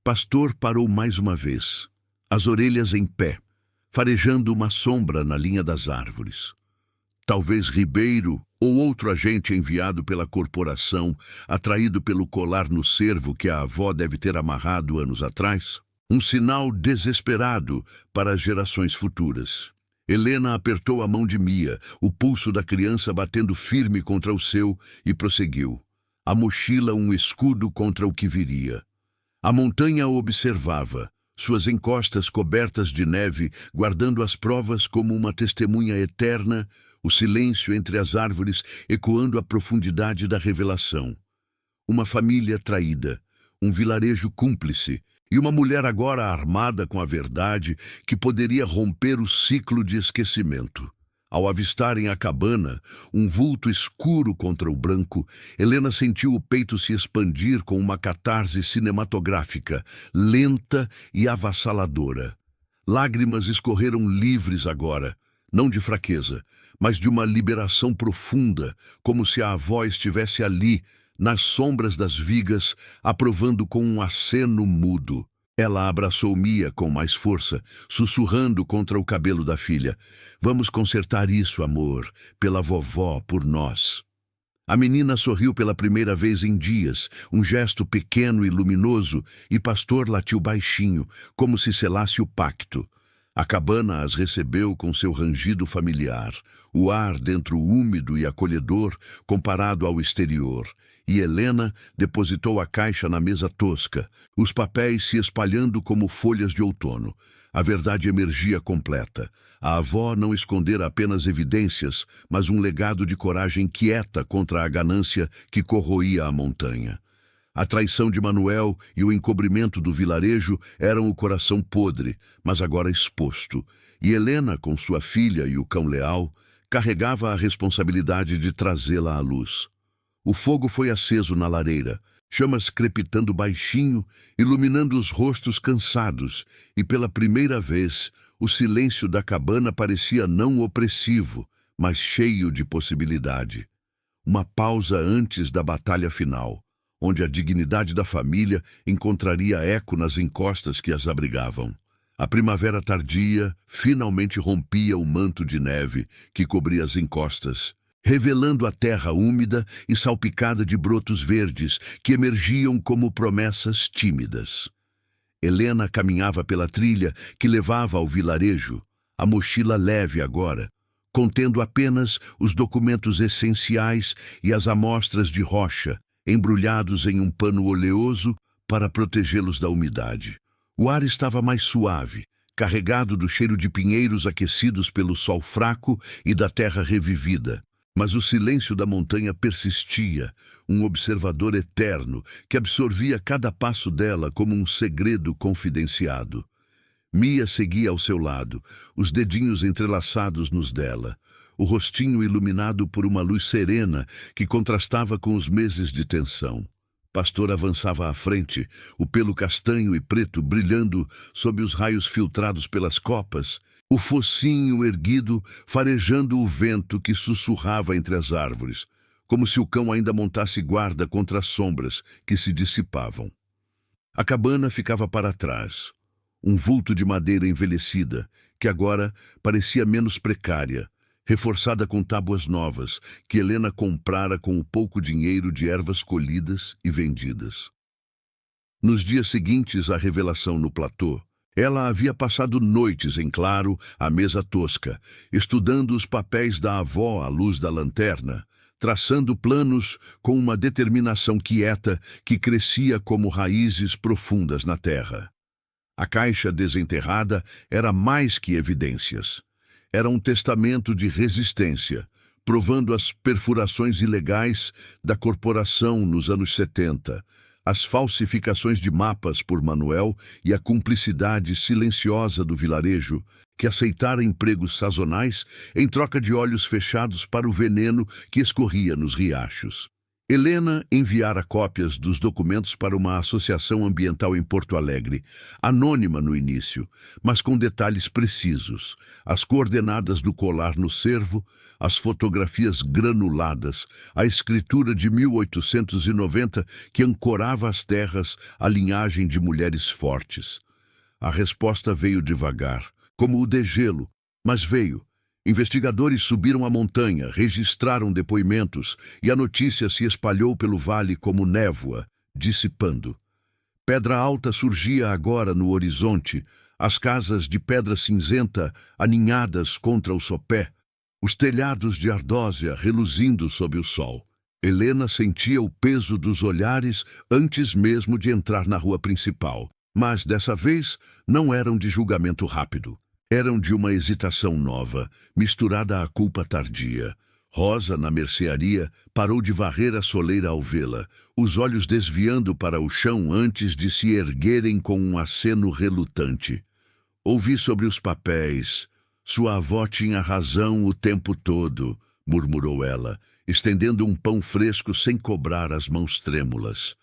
Pastor parou mais uma vez, as orelhas em pé, farejando uma sombra na linha das árvores. Talvez Ribeiro ou outro agente enviado pela corporação, atraído pelo colar no cervo que a avó deve ter amarrado anos atrás. Um sinal desesperado para as gerações futuras. Helena apertou a mão de Mia, o pulso da criança batendo firme contra o seu, e prosseguiu. A mochila um escudo contra o que viria. A montanha o observava, suas encostas cobertas de neve, guardando as provas como uma testemunha eterna, o silêncio entre as árvores ecoando a profundidade da revelação. Uma família traída, um vilarejo cúmplice, e uma mulher agora armada com a verdade que poderia romper o ciclo de esquecimento. Ao avistarem a cabana, um vulto escuro contra o branco, Helena sentiu o peito se expandir com uma catarse cinematográfica, lenta e avassaladora. Lágrimas escorreram livres agora, não de fraqueza, mas de uma liberação profunda, como se a avó estivesse ali, nas sombras das vigas, aprovando com um aceno mudo. Ela abraçou Mia com mais força, sussurrando contra o cabelo da filha. Vamos consertar isso, amor, pela vovó, por nós. A menina sorriu pela primeira vez em dias, um gesto pequeno e luminoso, e Pastor latiu baixinho, como se selasse o pacto. A cabana as recebeu com seu rangido familiar, o ar dentro úmido e acolhedor comparado ao exterior, e Helena depositou a caixa na mesa tosca, os papéis se espalhando como folhas de outono. A verdade emergia completa. A avó não escondera apenas evidências, mas um legado de coragem quieta contra a ganância que corroía a montanha. A traição de Manuel e o encobrimento do vilarejo eram o coração podre, mas agora exposto. E Helena, com sua filha e o cão leal, carregava a responsabilidade de trazê-la à luz. O fogo foi aceso na lareira, chamas crepitando baixinho, iluminando os rostos cansados, e pela primeira vez o silêncio da cabana parecia não opressivo, mas cheio de possibilidade. Uma pausa antes da batalha final, onde a dignidade da família encontraria eco nas encostas que as abrigavam. A primavera tardia finalmente rompia o manto de neve que cobria as encostas, revelando a terra úmida e salpicada de brotos verdes que emergiam como promessas tímidas. Helena caminhava pela trilha que levava ao vilarejo, a mochila leve agora, contendo apenas os documentos essenciais e as amostras de rocha, embrulhados em um pano oleoso para protegê-los da umidade. O ar estava mais suave, carregado do cheiro de pinheiros aquecidos pelo sol fraco e da terra revivida. Mas o silêncio da montanha persistia, um observador eterno que absorvia cada passo dela como um segredo confidenciado. Mia seguia ao seu lado, os dedinhos entrelaçados nos dela, o rostinho iluminado por uma luz serena que contrastava com os meses de tensão. Pastor avançava à frente, o pelo castanho e preto brilhando sob os raios filtrados pelas copas, o focinho erguido farejando o vento que sussurrava entre as árvores, como se o cão ainda montasse guarda contra as sombras que se dissipavam. A cabana ficava para trás, um vulto de madeira envelhecida, que agora parecia menos precária, reforçada com tábuas novas que Helena comprara com o pouco dinheiro de ervas colhidas e vendidas. Nos dias seguintes à revelação no platô, ela havia passado noites em claro à mesa tosca, estudando os papéis da avó à luz da lanterna, traçando planos com uma determinação quieta que crescia como raízes profundas na terra. A caixa desenterrada era mais que evidências. Era um testamento de resistência, provando as perfurações ilegais da corporação nos anos 70, as falsificações de mapas por Manuel e a cumplicidade silenciosa do vilarejo, que aceitara empregos sazonais em troca de olhos fechados para o veneno que escorria nos riachos. Helena enviara cópias dos documentos para uma associação ambiental em Porto Alegre, anônima no início, mas com detalhes precisos, as coordenadas do colar no cervo, as fotografias granuladas, a escritura de 1890 que ancorava as terras à linhagem de mulheres fortes. A resposta veio devagar, como o degelo, mas veio. Investigadores subiram a montanha, registraram depoimentos e a notícia se espalhou pelo vale como névoa, dissipando. Pedra Alta surgia agora no horizonte, as casas de pedra cinzenta aninhadas contra o sopé, os telhados de ardósia reluzindo sob o sol. Helena sentia o peso dos olhares antes mesmo de entrar na rua principal, mas dessa vez não eram de julgamento rápido. Eram de uma hesitação nova, misturada à culpa tardia. Rosa, na mercearia, parou de varrer a soleira ao vê-la, os olhos desviando para o chão antes de se erguerem com um aceno relutante. Ouvi sobre os papéis. Sua avó tinha razão o tempo todo, murmurou ela, estendendo um pão fresco sem cobrar as mãos trêmulas.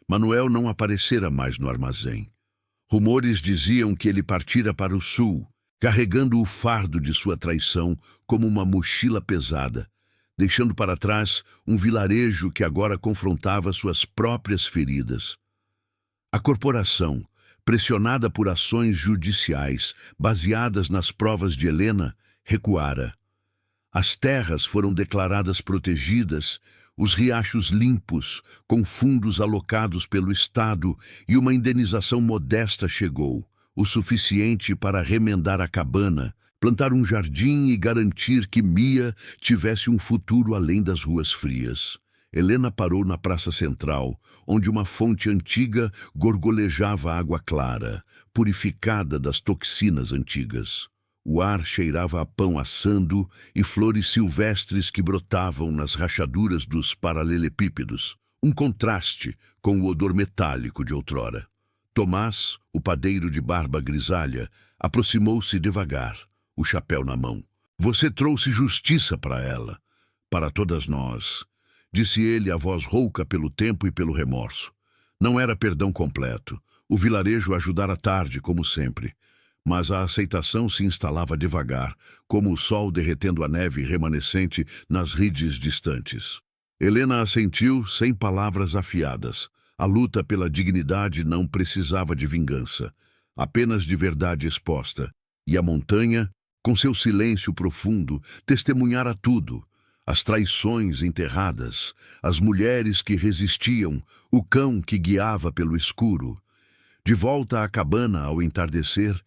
Manuel não aparecera mais no armazém. Rumores diziam que ele partira para o sul, carregando o fardo de sua traição como uma mochila pesada, deixando para trás um vilarejo que agora confrontava suas próprias feridas. A corporação, pressionada por ações judiciais baseadas nas provas de Helena, recuara. As terras foram declaradas protegidas, os riachos limpos, com fundos alocados pelo Estado, e uma indenização modesta chegou, o suficiente para remendar a cabana, plantar um jardim e garantir que Mia tivesse um futuro além das ruas frias. Helena parou na praça central, onde uma fonte antiga gorgolejava água clara, purificada das toxinas antigas. O ar cheirava a pão assando e flores silvestres que brotavam nas rachaduras dos paralelepípedos, um contraste com o odor metálico de outrora. Tomás, o padeiro de barba grisalha, aproximou-se devagar, o chapéu na mão. "Você trouxe justiça para ela, para todas nós", disse ele, a voz rouca pelo tempo e pelo remorso. Não era perdão completo. O vilarejo ajudara tarde, como sempre. Mas a aceitação se instalava devagar, como o sol derretendo a neve remanescente nas rides distantes. Helena assentiu sem palavras afiadas. A luta pela dignidade não precisava de vingança, apenas de verdade exposta. E a montanha, com seu silêncio profundo, testemunhara tudo. As traições enterradas, as mulheres que resistiam, o cão que guiava pelo escuro. De volta à cabana ao entardecer,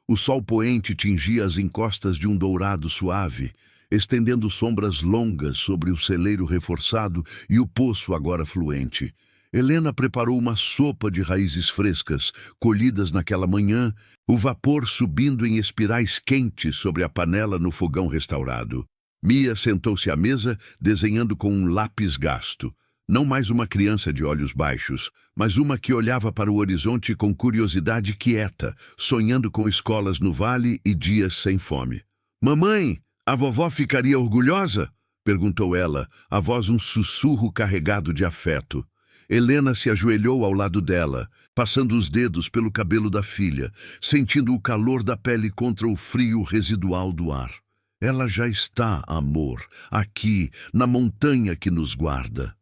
o sol poente tingia as encostas de um dourado suave, estendendo sombras longas sobre o celeiro reforçado e o poço agora fluente. Helena preparou uma sopa de raízes frescas, colhidas naquela manhã, o vapor subindo em espirais quentes sobre a panela no fogão restaurado. Mia sentou-se à mesa, desenhando com um lápis gasto. Não mais uma criança de olhos baixos, mas uma que olhava para o horizonte com curiosidade quieta, sonhando com escolas no vale e dias sem fome. "Mamãe, a vovó ficaria orgulhosa?" perguntou ela, a voz um sussurro carregado de afeto. Helena se ajoelhou ao lado dela, passando os dedos pelo cabelo da filha, sentindo o calor da pele contra o frio residual do ar. "Ela já está, amor, aqui, na montanha que nos guarda."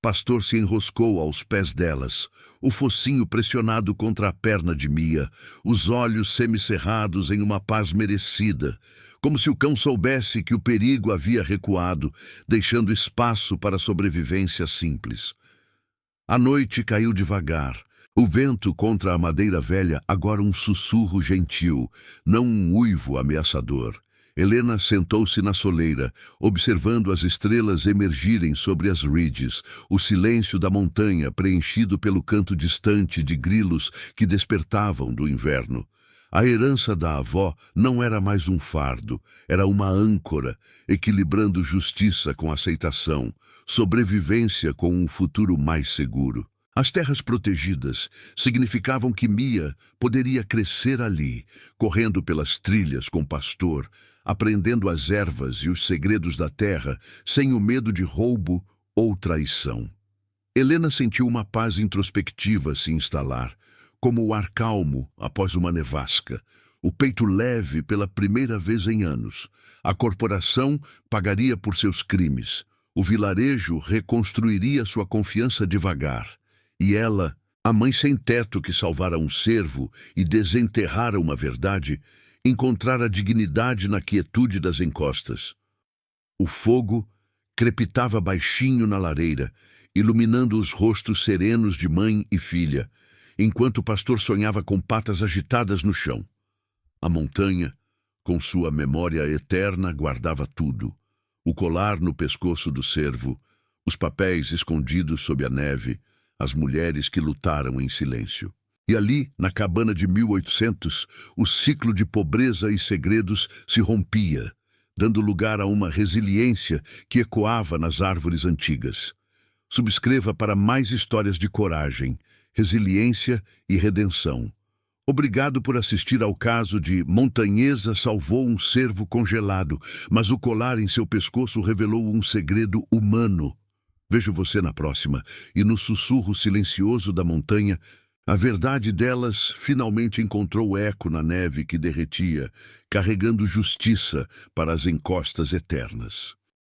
Pastor se enroscou aos pés delas, o focinho pressionado contra a perna de Mia, os olhos semicerrados em uma paz merecida, como se o cão soubesse que o perigo havia recuado, deixando espaço para a sobrevivência simples. A noite caiu devagar, o vento contra a madeira velha agora um sussurro gentil, não um uivo ameaçador. Helena sentou-se na soleira, observando as estrelas emergirem sobre as ridges, o silêncio da montanha preenchido pelo canto distante de grilos que despertavam do inverno. A herança da avó não era mais um fardo, era uma âncora, equilibrando justiça com aceitação, sobrevivência com um futuro mais seguro. As terras protegidas significavam que Mia poderia crescer ali, correndo pelas trilhas com Pastor, aprendendo as ervas e os segredos da terra, sem o medo de roubo ou traição. Helena sentiu uma paz introspectiva se instalar, como o ar calmo após uma nevasca, o peito leve pela primeira vez em anos. A corporação pagaria por seus crimes, o vilarejo reconstruiria sua confiança devagar, e ela, a mãe sem teto que salvara um cervo e desenterrara uma verdade, encontrara dignidade na quietude das encostas. O fogo crepitava baixinho na lareira, iluminando os rostos serenos de mãe e filha, enquanto o pastor sonhava com patas agitadas no chão. A montanha, com sua memória eterna, guardava tudo. O colar no pescoço do cervo, os papéis escondidos sob a neve, as mulheres que lutaram em silêncio. E ali, na cabana de 1800, o ciclo de pobreza e segredos se rompia, dando lugar a uma resiliência que ecoava nas árvores antigas. Subscreva para mais histórias de coragem, resiliência e redenção. Obrigado por assistir ao caso de Montanhesa salvou um cervo congelado, mas o colar em seu pescoço revelou um segredo humano. Vejo você na próxima, e no sussurro silencioso da montanha, a verdade delas finalmente encontrou eco na neve que derretia, carregando justiça para as encostas eternas.